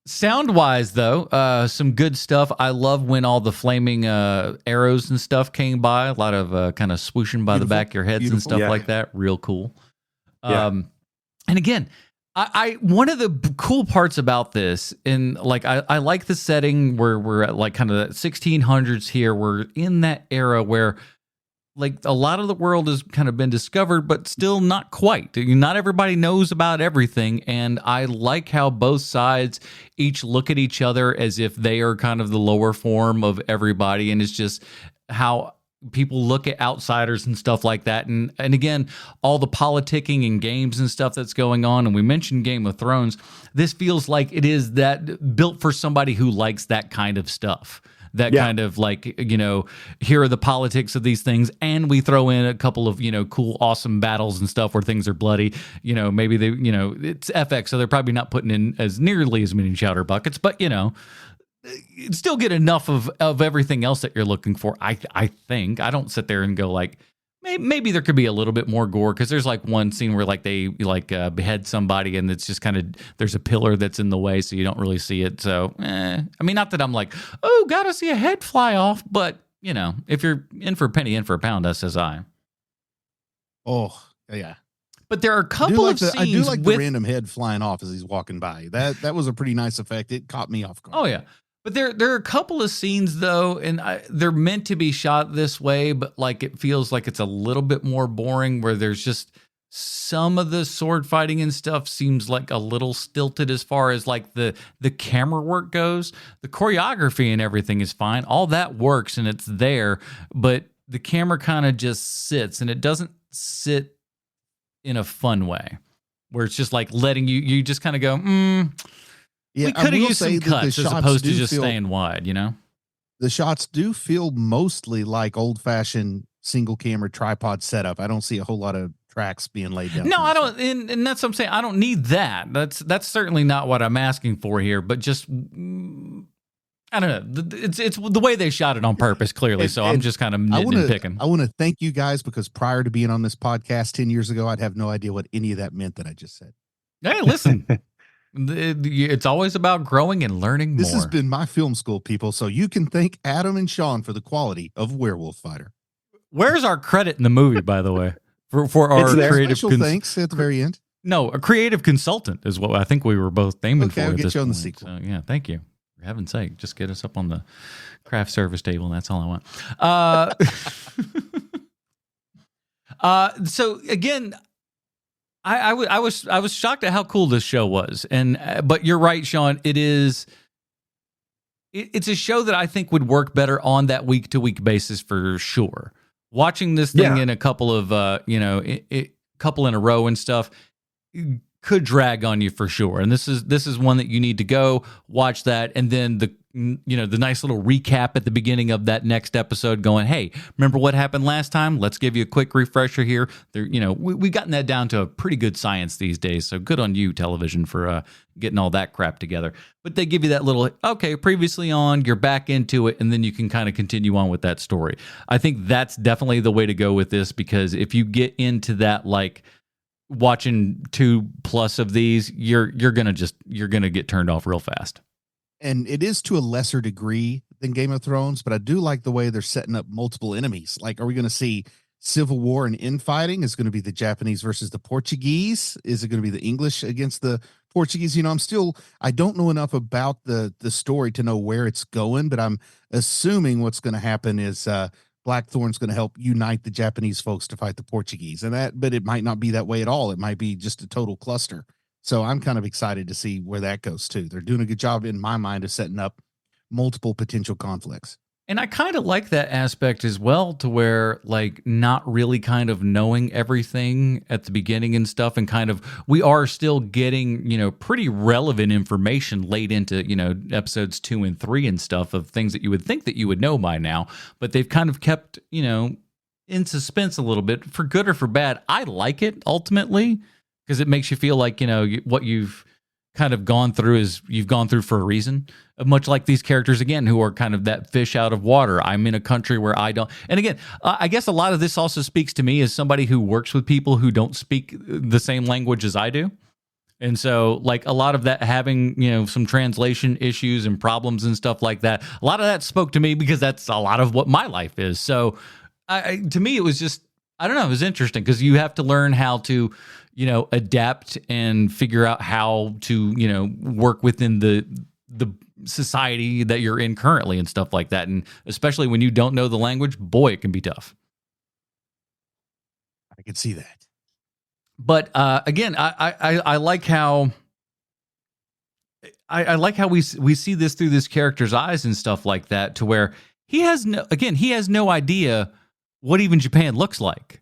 Sound-wise, though, some good stuff. I love when all the flaming arrows and stuff came by. A lot of kind of swooshing by the back of your heads and stuff like that. Real cool. And again, I one of the cool parts about this, and I like the setting where we're at kind of the 1600s here. We're in that era where a lot of the world has kind of been discovered, but still not quite. Not everybody knows about everything. And I like how both sides each look at each other as if they are kind of the lower form of everybody. And it's just how people look at outsiders and stuff like that. And again, all the politicking and games and stuff that's going on. And we mentioned Game of Thrones. This feels like it is that built for somebody who likes that kind of stuff. That kind of here are the politics of these things, and we throw in a couple of cool, awesome battles and stuff where things are bloody. Maybe they it's FX, so they're probably not putting in as nearly as many chowder buckets, but still get enough of everything else that you're looking for. I think I don't sit there and go maybe there could be a little bit more gore, because there's one scene where they behead somebody, and it's just kind of there's a pillar that's in the way, so you don't really see it. So I mean, not that I'm gotta see a head fly off, but if you're in for a penny, in for a pound, says I. Oh yeah. But there are a couple of scenes. I do like the random head flying off as he's walking by. That was a pretty nice effect. It caught me off guard. Oh yeah. But there are a couple of scenes though, and they're meant to be shot this way, but like it feels like it's a little bit more boring. Where there's just some of the sword fighting and stuff seems like a little stilted as far as like the camera work goes. The choreography and everything is fine, all that works and it's there, but the camera kind of just sits, and it doesn't sit in a fun way, where it's just like letting you just kind of go, Yeah, we could have used some cuts as opposed to just staying wide, you know? The shots do feel mostly like old-fashioned single-camera tripod setup. I don't see a whole lot of tracks being laid down. No, I don't, and that's what I'm saying. I don't need that. That's certainly not what I'm asking for here, but just, I don't know. It's the way they shot it on purpose, clearly, so I'm just kind of nitpicking. I want to thank you guys, because prior to being on this podcast 10 years ago, I'd have no idea what any of that meant that I just said. Hey, listen. It's always about growing and learning more. This has been my film school, people, so you can thank Adam and Sean for the quality of Werewolf Fighter. Where's our credit in the movie, by the way, for our creative? Thanks at the very end. No, a creative consultant is what I think we were both aiming for. I'll at get this you on the point. sequel. So, yeah, thank you. For heaven's sake, just get us up on the craft service table, and that's all I want. So again, I was shocked at how cool this show was, but you're right, Sean. It's a show that I think would work better on that week to week basis for sure. Watching this thing in a couple of couple in a row and stuff could drag on you for sure. And this is one that you need to go watch that, and then the nice little recap at the beginning of that next episode going, hey, remember what happened last time? Let's give you a quick refresher here. We've gotten that down to a pretty good science these days, so good on you, television, for getting all that crap together. But they give you that little, okay, previously on, you're back into it, and then you can kind of continue on with that story. I think that's definitely the way to go with this, because if you get into that, like, watching 2+ of these, you're gonna get turned off real fast. And it is to a lesser degree than Game of Thrones, but I do like the way they're setting up multiple enemies. Like, are we going to see civil war and infighting? Is it going to be the Japanese versus the Portuguese? Is it going to be the English against the Portuguese? I don't know enough about the story to know where it's going, but I'm assuming what's going to happen is Blackthorn's going to help unite the Japanese folks to fight the Portuguese, but it might not be that way at all. It might be just a total cluster. So I'm kind of excited to see where that goes too. They're doing a good job in my mind of setting up multiple potential conflicts. And I kind of like that aspect as well, to where, like, not really kind of knowing everything at the beginning and stuff, and kind of, we are still getting, pretty relevant information late into, episodes 2 and 3 and stuff, of things that you would think that you would know by now, but they've kind of kept, in suspense a little bit, for good or for bad. I like it ultimately, because it makes you feel like, what you've kind of gone through you've gone through for a reason. Much like these characters, again, who are kind of that fish out of water. I'm in a country where I don't. And again, I guess a lot of this also speaks to me as somebody who works with people who don't speak the same language as I do. And so, like, a lot of that having, some translation issues and problems and stuff like that, a lot of that spoke to me, because that's a lot of what my life is. So to me, it was just, I don't know, it was interesting, because you have to learn how to, adapt and figure out how to, work within the society that you're in currently and stuff like that. And especially when you don't know the language, boy, it can be tough. I can see that. But again, I like how we see this through this character's eyes and stuff like that, to where he has no idea what even Japan looks like,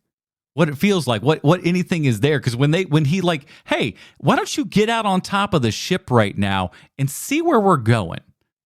what it feels like, what anything is there. Because when he like, hey, why don't you get out on top of the ship right now and see where we're going?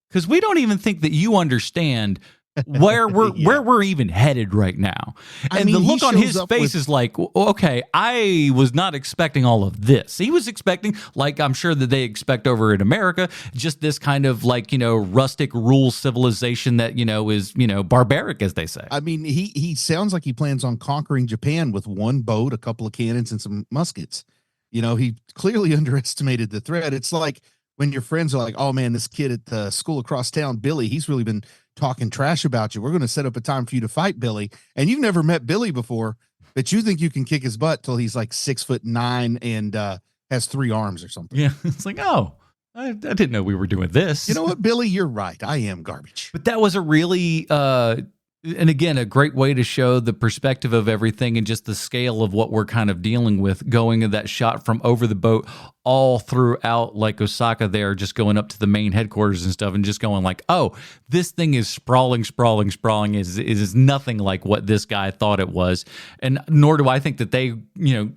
Because we don't even think that you understand where we're even headed right now. And the look on his face is like, okay, I was not expecting all of this. He was expecting, like I'm sure that they expect over in America, just this kind of like, rustic rural civilization that, is, barbaric, as they say. I mean, he sounds like he plans on conquering Japan with one boat, a couple of cannons, and some muskets. He clearly underestimated the threat. It's like when your friends are like, oh man, this kid at the school across town, Billy, he's really been talking trash about you. We're going to set up a time for you to fight Billy. And you've never met Billy before, but you think you can kick his butt till he's like 6'9" and has 3 arms or something. Yeah. It's like, oh, I didn't know we were doing this. You know what, Billy? You're right. I am garbage. But that was a really, and again, a great way to show the perspective of everything and just the scale of what we're kind of dealing with, going in that shot from over the boat all throughout like Osaka there, just going up to the main headquarters and stuff and just going like, oh, this thing is sprawling, is nothing like what this guy thought it was. And nor do I think that they,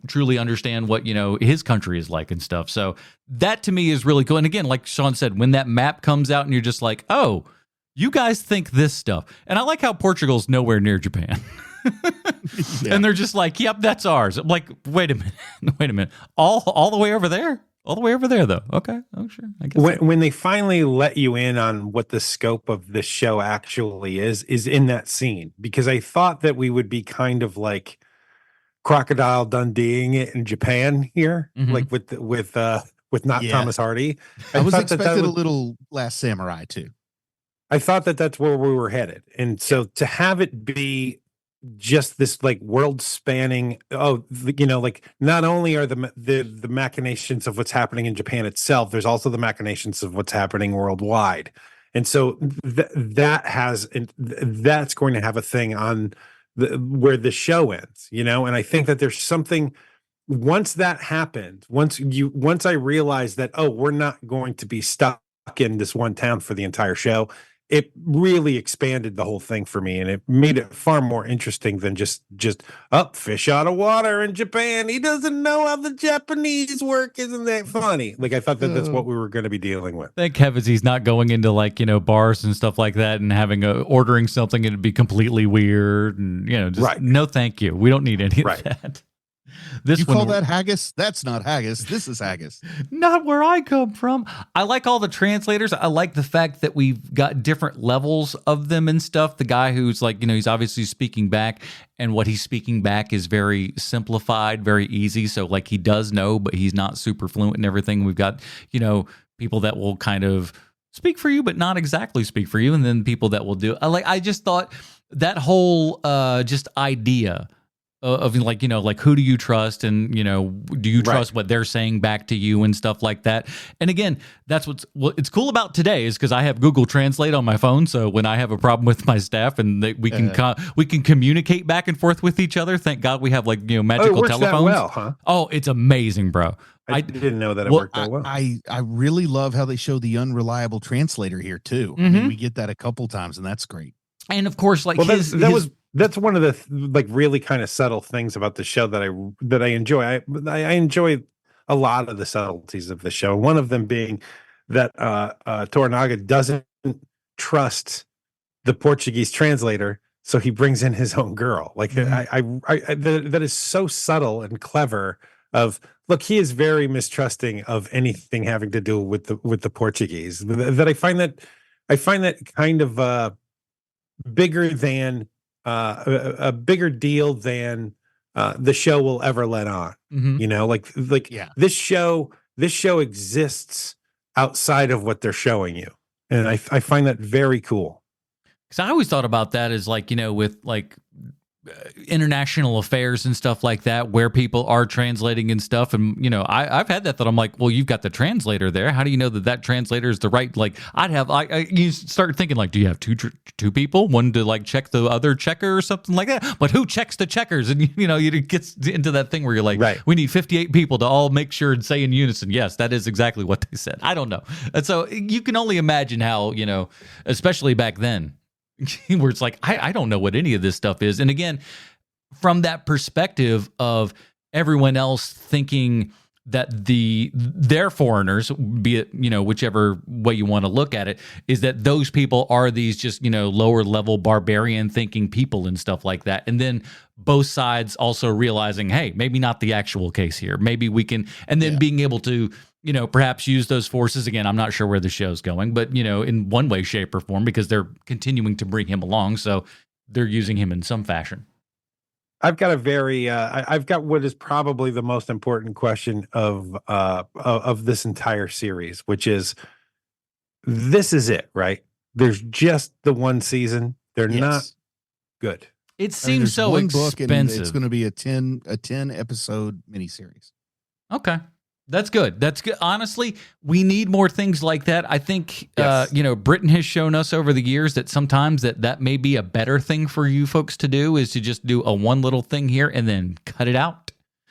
truly understand what, his country is like and stuff. So that to me is really cool. And again, like Sean said, when that map comes out and you're just like, oh, you guys think this stuff. And I like how Portugal's nowhere near Japan. Yeah. And they're just like, yep, that's ours. I'm like, wait a minute. All the way over there? All the way over there, though. Okay. Oh, sure. I guess when they finally let you in on what the scope of the show actually is in that scene. Because I thought that we would be kind of like Crocodile Dundeeing it in Japan here, like with not Thomas Hardy. I was expecting a little Last Samurai, too. I thought that that's where we were headed. And so to have it be just this like world spanning, like not only are the machinations of what's happening in Japan itself, there's also the machinations of what's happening worldwide. And so that's going to have a thing on where the show ends, and I think that there's something once that happened, once I realized that, oh, we're not going to be stuck in this one town for the entire show. It really expanded the whole thing for me, and it made it far more interesting than just fish out of water in Japan. He doesn't know how the Japanese work. Isn't that funny? Like, I thought that's what we were going to be dealing with. Thank heavens he's not going into like, bars and stuff like that and having ordering something and it'd be completely weird and, just no thank you. We don't need any of that. You call that haggis? That's not haggis. This is haggis. Not where I come from. I like all the translators. I like the fact that we've got different levels of them and stuff. The guy who's like, he's obviously speaking back, and what he's speaking back is very simplified, very easy. So like he does know, but he's not super fluent in everything. We've got, people that will kind of speak for you, but not exactly speak for you. And then people that will do. I just thought that whole just idea of like, like who do you trust and, do you trust what they're saying back to you and stuff like that. And again, that's what's cool about today is because I have Google Translate on my phone. So when I have a problem with my staff and we can communicate back and forth with each other. Thank God we have like, magical telephones. That well, huh? Oh, it's amazing, bro. I didn't know that it worked that well. I really love how they show the unreliable translator here too. I mean, we get that a couple times and that's great. And of course, like that's one of the like really kind of subtle things about the show that I enjoy. I enjoy a lot of the subtleties of the show. One of them being that Toranaga doesn't trust the Portuguese translator, so he brings in his own girl. Like that is so subtle and clever. Look, he is very mistrusting of anything having to do with the Portuguese. That I find that kind of bigger than a bigger deal than the show will ever let on. This show exists outside of what they're showing you, and I find that very cool. Because I always thought about that as like, with like international affairs and stuff like that, where people are translating and stuff. And, I've had that I'm like, well, you've got the translator there. How do you know that translator is the right, like you start thinking like, do you have two people, one to like check the other checker or something like that? But who checks the checkers? And, it gets into that thing where you're like, we need 58 people to all make sure and say in unison, yes, that is exactly what they said. I don't know. And so you can only imagine how, especially back then, where it's like, I don't know what any of this stuff is. And again, from that perspective of everyone else thinking that their foreigners, be it, whichever way you want to look at it, is that those people are these just, lower level barbarian thinking people and stuff like that. And then both sides also realizing, hey, maybe not the actual case here. Maybe we can, and then being able to, perhaps use those forces. Again, I'm not sure where the show's going, but, in one way, shape, or form, because they're continuing to bring him along. So they're using him in some fashion. I've got I've got what is probably the most important question of this entire series, which is, this is it, right? There's just the one season. They're not good. It seems so expensive. It's going to be a 10 episode miniseries. Okay. That's good. That's good. Honestly, we need more things like that. I think, Yes. Britain has shown us over the years that sometimes that may be a better thing for you folks to do, is to just do a one little thing here and then cut it out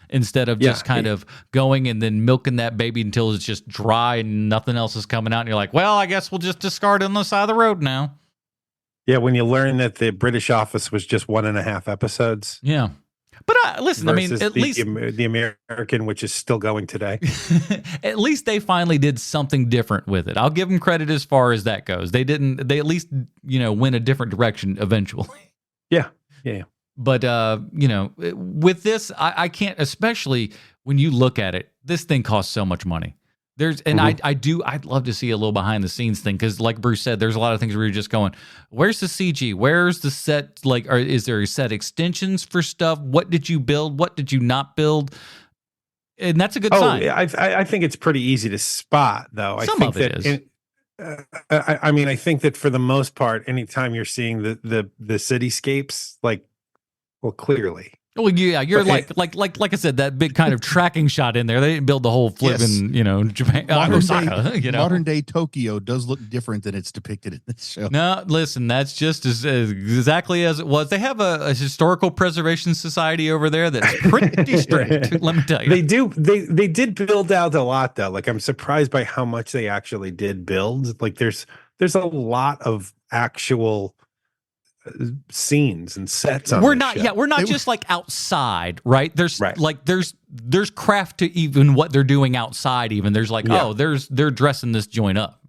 instead of just kind of going and then milking that baby until it's just dry and nothing else is coming out. And you're like, well, I guess we'll just discard it on the side of the road now. Yeah, when you learn that the British Office was just 1.5 episodes. Yeah. But listen, I mean, at least the American, which is still going today. at least they finally did something different with it. I'll give them credit as far as that goes. They at least, went a different direction eventually. Yeah. But, with this, I can't, especially when you look at it, this thing costs so much money. I'd love to see a little behind the scenes thing, because like Bruce said, there's a lot of things where you're just going, where's the CG? Where's the set? Like, is there set extensions for stuff? What did you build? What did you not build? And that's a good sign. I think it's pretty easy to spot, though. Some of it is. I think that for the most part, anytime you're seeing the cityscapes, well, clearly. Well, yeah, you're like I said, that big kind of tracking shot in there. They didn't build the whole flipping, Japan, Osaka. Modern day Tokyo does look different than it's depicted in this show. No, listen, that's just exactly as it was. They have a historical preservation society over there that's pretty strict. Let me tell you, they do. They did build out a lot, though. Like, I'm surprised by how much they actually did build. Like, there's a lot of actual scenes and sets on we're show. not just like outside, right? There's there's craft to even what they're doing outside. Even there's they're dressing this joint up.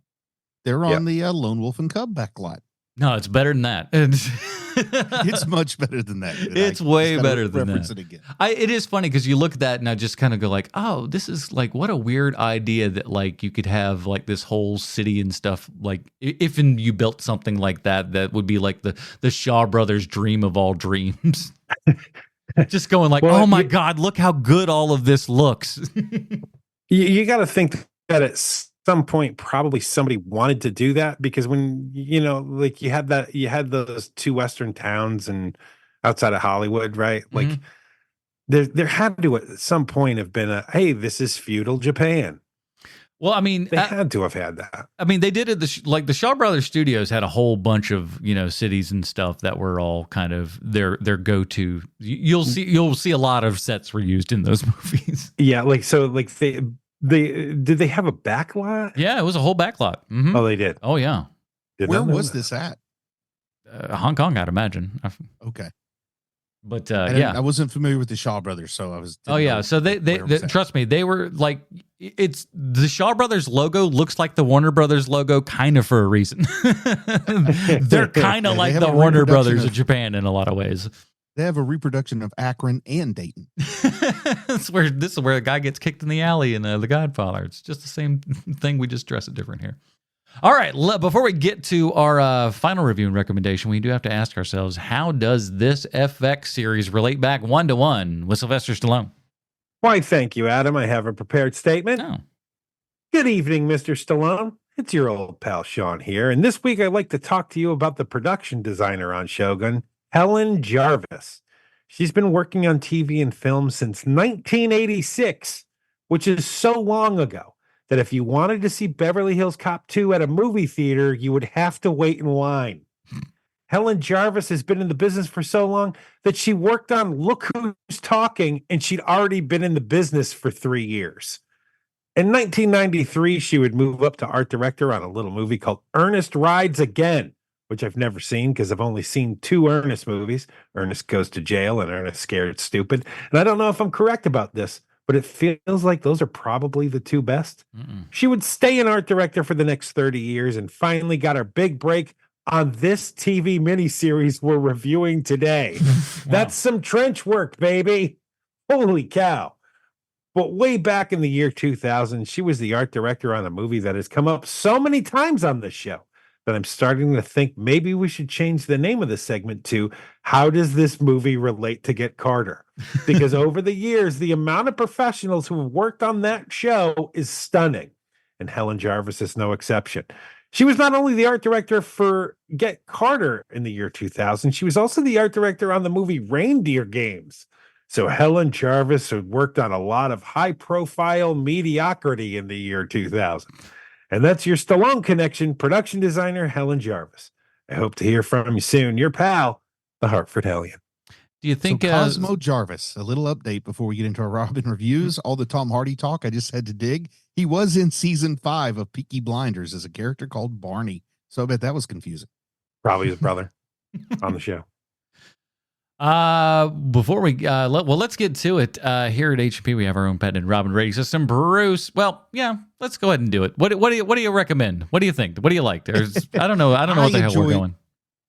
They're on the Lone Wolf and Cub back lot. No, it's better than that. It's much better than that. It's way better than that. It again. It is funny because you look at that and I just kind of go like, oh, this is like, what a weird idea that like you could have like this whole city and stuff. Like if you built something like that, that would be like the Shaw Brothers' dream of all dreams. Just going like, oh my God, look how good all of this looks. You got to think that it's some point probably somebody wanted to do that, because when you had those two western towns and outside of Hollywood, right? Like there had to at some point have been hey, this is feudal Japan. Well, I mean, they had to have had that. I mean, they did it. The Shaw Brothers Studios had a whole bunch of cities and stuff that were all kind of their go-to. You'll see a lot of sets were used in those movies. Yeah, did they have a backlot? Yeah, it was a whole backlot. Mm-hmm. Oh, they did. Oh, yeah. Where was this at? Hong Kong, I'd imagine. Okay. But I wasn't familiar with the Shaw Brothers, so I was. Oh yeah, so they trust me, they were like, it's the Shaw Brothers logo looks like the Warner Brothers logo, kind of for a reason. They're kind of like the Warner Brothers of Japan in a lot of ways. They have a reproduction of Akron and Dayton. This is where a guy gets kicked in the alley in The Godfather. It's just the same thing. We just dress it different here. All right. Before we get to our final review and recommendation, we do have to ask ourselves, how does this FX series relate back 1-to-1 with Sylvester Stallone? Why, thank you, Adam. I have a prepared statement. Oh. Good evening, Mr. Stallone. It's your old pal Sean here. And this week I'd like to talk to you about the production designer on Shogun, Helen Jarvis. She's been working on TV and film since 1986, which is so long ago that if you wanted to see Beverly Hills Cop 2 at a movie theater, you would have to wait in line. Helen Jarvis has been in the business for so long that she worked on Look Who's Talking, and she'd already been in the business for 3 years. In 1993, she would move up to art director on a little movie called Ernest Rides Again, which I've never seen because I've only seen 2 Ernest movies, Ernest Goes to Jail and Ernest Scared Stupid. And I don't know if I'm correct about this, but it feels like those are probably the 2 best. She would stay an art director for the next 30 years and finally got her big break on this TV miniseries we're reviewing today. Wow. That's some trench work, baby. Holy cow. But way back in the year 2000, she was the art director on a movie that has come up so many times on this show that I'm starting to think maybe we should change the name of the segment to How Does This Movie Relate to Get Carter? Because over the years, the amount of professionals who have worked on that show is stunning. And Helen Jarvis is no exception. She was not only the art director for Get Carter in the year 2000, she was also the art director on the movie Reindeer Games. So Helen Jarvis had worked on a lot of high-profile mediocrity in the year 2000. And that's your Stallone connection, production designer Helen Jarvis. I hope to hear from you soon. Your pal, the Hartford Hellion. Do you think so Cosmo Jarvis, a little update before we get into our Robin reviews, all the Tom Hardy talk, I just had to dig. He was in season 5 of Peaky Blinders as a character called Barney. So I bet that was confusing. Probably his brother on the show. Before we let's get to it. Here at HP, we have our own patented Robin rating system. Bruce, well, yeah, let's go ahead and do it. What do you recommend? What do you think? What do you like? I don't know what the hell we're going.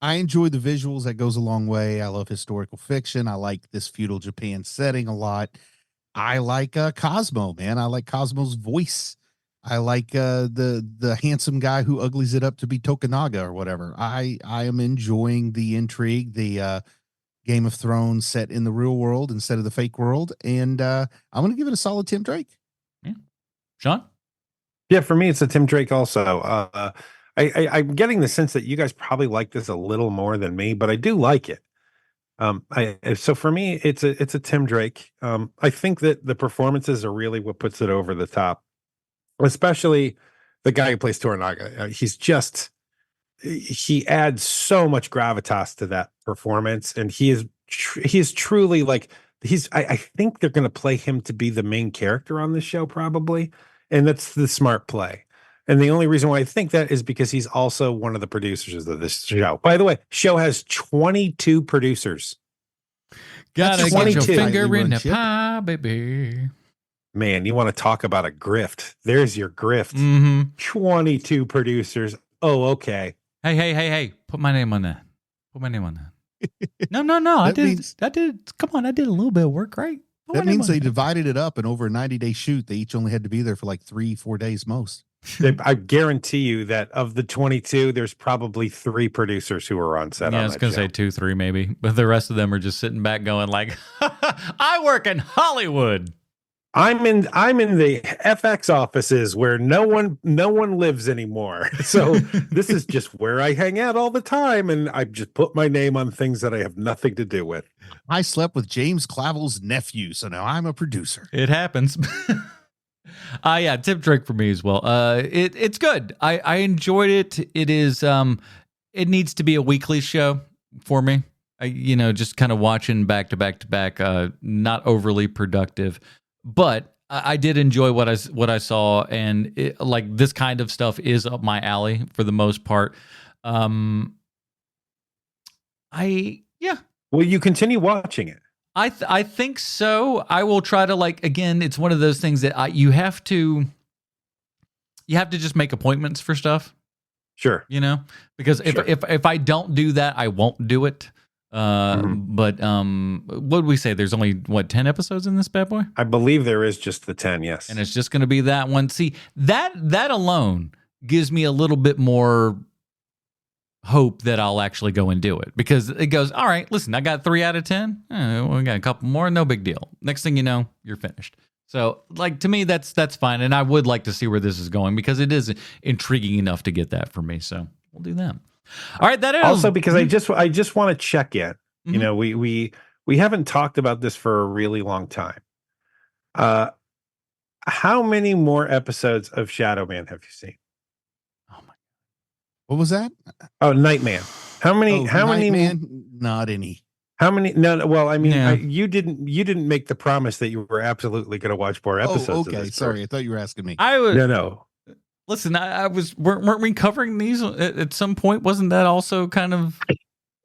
I enjoy the visuals. That goes a long way. I love historical fiction. I like this feudal Japan setting a lot. I like Cosmo, man. I like Cosmo's voice. I like the handsome guy who uglies it up to be Tokunaga or whatever. I am enjoying the intrigue, the Game of Thrones set in the real world instead of the fake world. And I'm going to give it a solid Tim Drake. Yeah. Sean? Yeah, for me, it's a Tim Drake also. I'm getting the sense that you guys probably like this a little more than me, but I do like it. So for me, it's a Tim Drake. I think that the performances are really what puts it over the top, especially the guy who plays Toranaga. He adds so much gravitas to that performance, and he is truly like I think they're going to play him to be the main character on the show probably, and that's the smart play. And the only reason why I think that is because he's also one of the producers of this show. By the way, show has 22 producers. Gotta get your finger in the pie, baby. Man, you want to talk about a grift? There's your grift. 22 producers. Oh, okay. Hey. Put my name on that. No. I did. Come on, I did a little bit of work, right? That means they divided it up, and over a 90-day shoot, they each only had to be there for like 3-4 days most. I guarantee you that of the 22, there's probably 3 producers who are on set. Yeah, I was going to say 2, 3 maybe, but the rest of them are just sitting back going like, I work in Hollywood. I'm in the FX offices where no one lives anymore. So this is just where I hang out all the time, and I just put my name on things that I have nothing to do with. I slept with James Clavel's nephew, so now I'm a producer. It happens. Yeah, Tim Drake for me as well. It's good. I enjoyed it. It is it needs to be a weekly show for me. Just kind of watching back to back, not overly productive. But I did enjoy what I saw, and like this kind of stuff is up my alley for the most part. Will you continue watching it? I think so. I will try to again. It's one of those things that you have to just make appointments for stuff. Sure, because if I don't do that, I won't do it. But what did we say? There's only 10 episodes in this bad boy? I believe there is just the 10, yes. And it's just going to be that one. See, that alone gives me a little bit more hope that I'll actually go and do it, because it goes, all right, listen, I got 3 out of 10. We got a couple more, no big deal. Next thing you know, you're finished. So to me, that's fine. And I would like to see where this is going, because it is intriguing enough to get that for me. So we'll do that. All right, that is also because I just want to check in. We haven't talked about this for a really long time. How many more episodes of Shadow Man have you seen? Oh my! What was that? Oh, Nightman. How many? Man? Not any. How many? No. Well, I mean, you didn't make the promise that you were absolutely going to watch more episodes. Oh, okay. Of this Sorry, I thought you were asking me. I was no. Listen, weren't we covering these at some point? Wasn't that also kind of,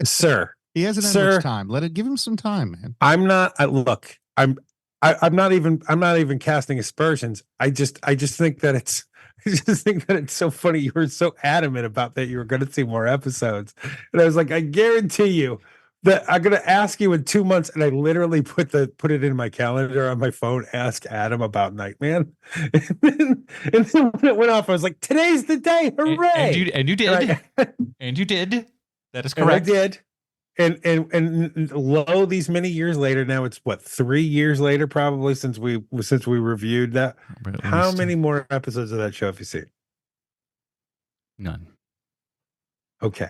sir? He hasn't had much time. Give him some time, man. I'm not. Look, I'm not even casting aspersions. I just think that it's. I just think that it's so funny. You were so adamant about that you were going to see more episodes, and I was like, I guarantee you that I'm going to ask you in 2 months, and I literally put it in my calendar on my phone. Ask Adam about Nightman, and then when it went off, I was like, "Today's the day! Hooray!" And you did, and you did. That is correct. And I did, and lo, these many years later, now it's 3 years later, probably since we reviewed that. How many more episodes of that show have you seen? None. Okay.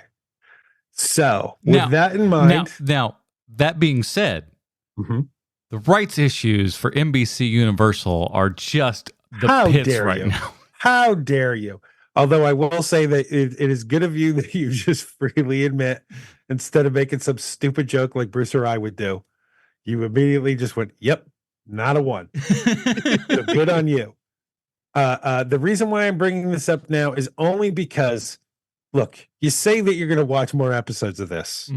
So with that in mind, now that being said, The rights issues for NBC Universal are just the How pits dare right you? now. How dare you? Although I will say that it is good of you that you just freely admit, instead of making some stupid joke like Bruce or I would do, you immediately just went, "Yep, not a one." So good on you. The reason why I'm bringing this up now is only because, look, you say that you're going to watch more episodes of this,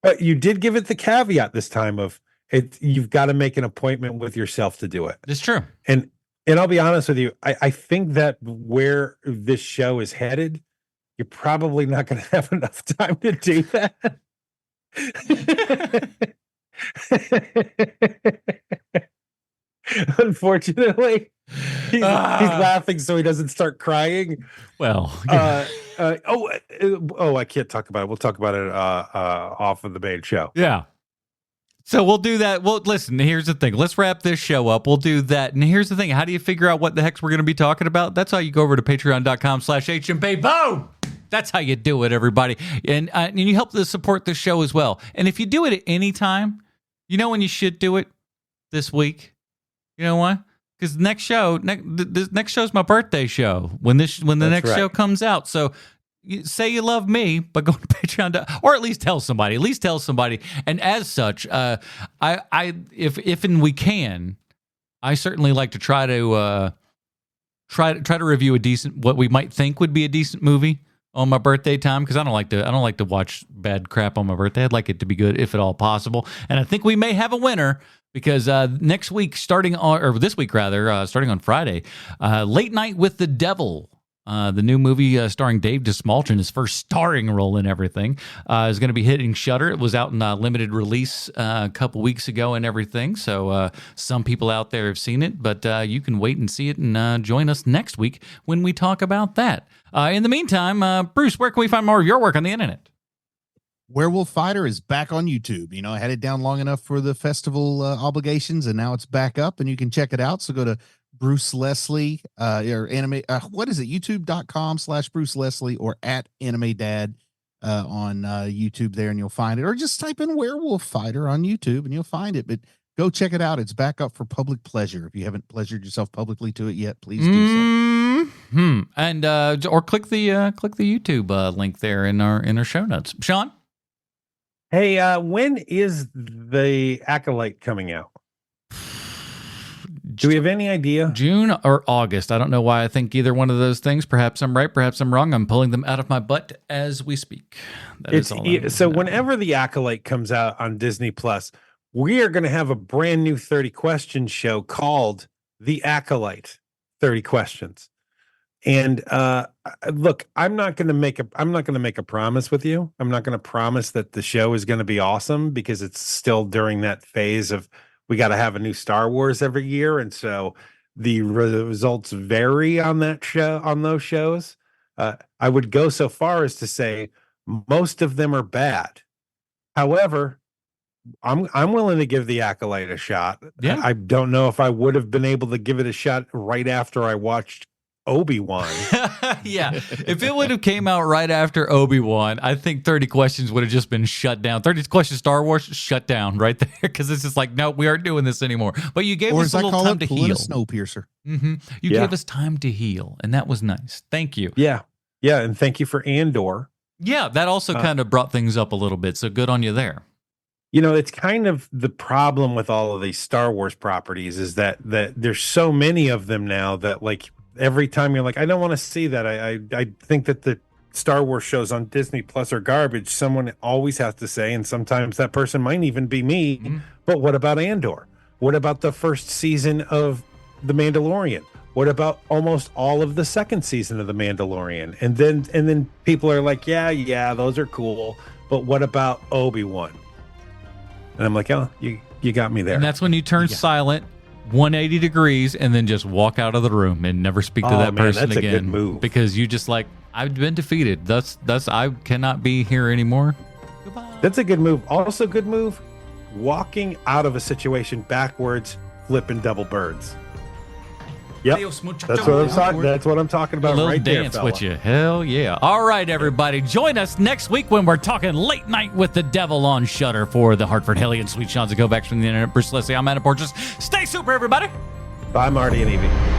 but you did give it the caveat this time of it. You've got to make an appointment with yourself to do it. It's true. And I'll be honest with you, I think that where this show is headed, you're probably not going to have enough time to do that. Unfortunately, he's laughing so he doesn't start crying. Well, I can't talk about it. We'll talk about it off of the main show. yeah. So we'll do that. Well, listen, here's the thing. Let's wrap this show up. We'll do that. And here's the thing. How do you figure out what the heck we're going to be talking about? That's how you go over to patreon.com/HMP. Boom! That's how you do it, everybody. And you help to support the show as well. And if you do it at any time, you know when you should do it? This week. You know why? Because the next show, the next show is my birthday show when the next show comes out. So say you love me, but go to Patreon, or at least tell somebody. And as such, if we can, I certainly like to try to review a decent, what we might think would be a decent movie on my birthday time, because I don't like to watch bad crap on my birthday. I'd like it to be good if at all possible. And I think we may have a winner. Because next week, starting on Friday, Late Night with the Devil, the new movie starring Dave DeSmalchin, his first starring role and everything, is going to be hitting Shudder. It was out in limited release a couple weeks ago and everything. So some people out there have seen it, but you can wait and see it and join us next week when we talk about that. In the meantime, Bruce, where can we find more of your work on the internet? Werewolf Fighter is back on YouTube. You know, I had it down long enough for the festival obligations, and now it's back up, and you can check it out. So go to Bruce Leslie, or anime. What is it? YouTube.com/Bruce Leslie or @AnimeDad on YouTube there, and you'll find it. Or just type in Werewolf Fighter on YouTube, and you'll find it. But go check it out. It's back up for public pleasure. If you haven't pleasured yourself publicly to it yet, please do so. And or click the YouTube link there in our show notes. Sean. Hey, when is the Acolyte coming out? Do we have any idea? June or August. I don't know why I think either one of those things. Perhaps I'm right, perhaps I'm wrong. I'm pulling them out of my butt as we speak. So whenever the Acolyte comes out on Disney Plus, we are going to have a brand new 30 question show called The Acolyte 30 Questions. And look, I'm not going to make a promise with you. I'm not going to promise that the show is going to be awesome, because it's still during that phase of we got to have a new Star Wars every year, and so the results vary on that show, on those shows. I would go so far as to say most of them are bad. However, I'm willing to give the Acolyte a shot. Yeah. I don't know if I would have been able to give it a shot right after I watched Obi-Wan. Yeah, if it would have came out right after Obi-Wan, I think 30 questions would have just been shut down. 30 questions Star Wars shut down right there, because it's just like, no, we aren't doing this anymore. But you gave us a little time to heal. Snowpiercer. You gave us time to heal, and that was nice. Thank you. Yeah, and thank you for Andor. Yeah, that also kind of brought things up a little bit, so good on you there. You know, it's kind of the problem with all of these Star Wars properties is that there's so many of them now that, like, every time you're like, I don't want to see that. I think that the Star Wars shows on Disney Plus are garbage. Someone always has to say, and sometimes that person might even be me, but what about Andor? What about the first season of The Mandalorian? What about almost all of the second season of The Mandalorian? And then people are like, yeah, those are cool, but what about Obi-Wan? And I'm like, oh, you got me there. And that's when you turn silent 180 degrees and then just walk out of the room and never speak to that person that's again. A good move. Because you just like, I've been defeated. That's I cannot be here anymore. Goodbye. That's a good move. Also good move, walking out of a situation backwards, flipping double birds. Yep. That's what I'm talking about A little right dance there, with you. Hell yeah. All right, everybody. Join us next week when we're talking Late Night with the Devil on Shudder for the Hartford Hellion Sweet Sean's and Go Backs from the Internet. Bruce Leslie, I'm Adam Porges. Stay super, everybody. Bye, Marty and Evie.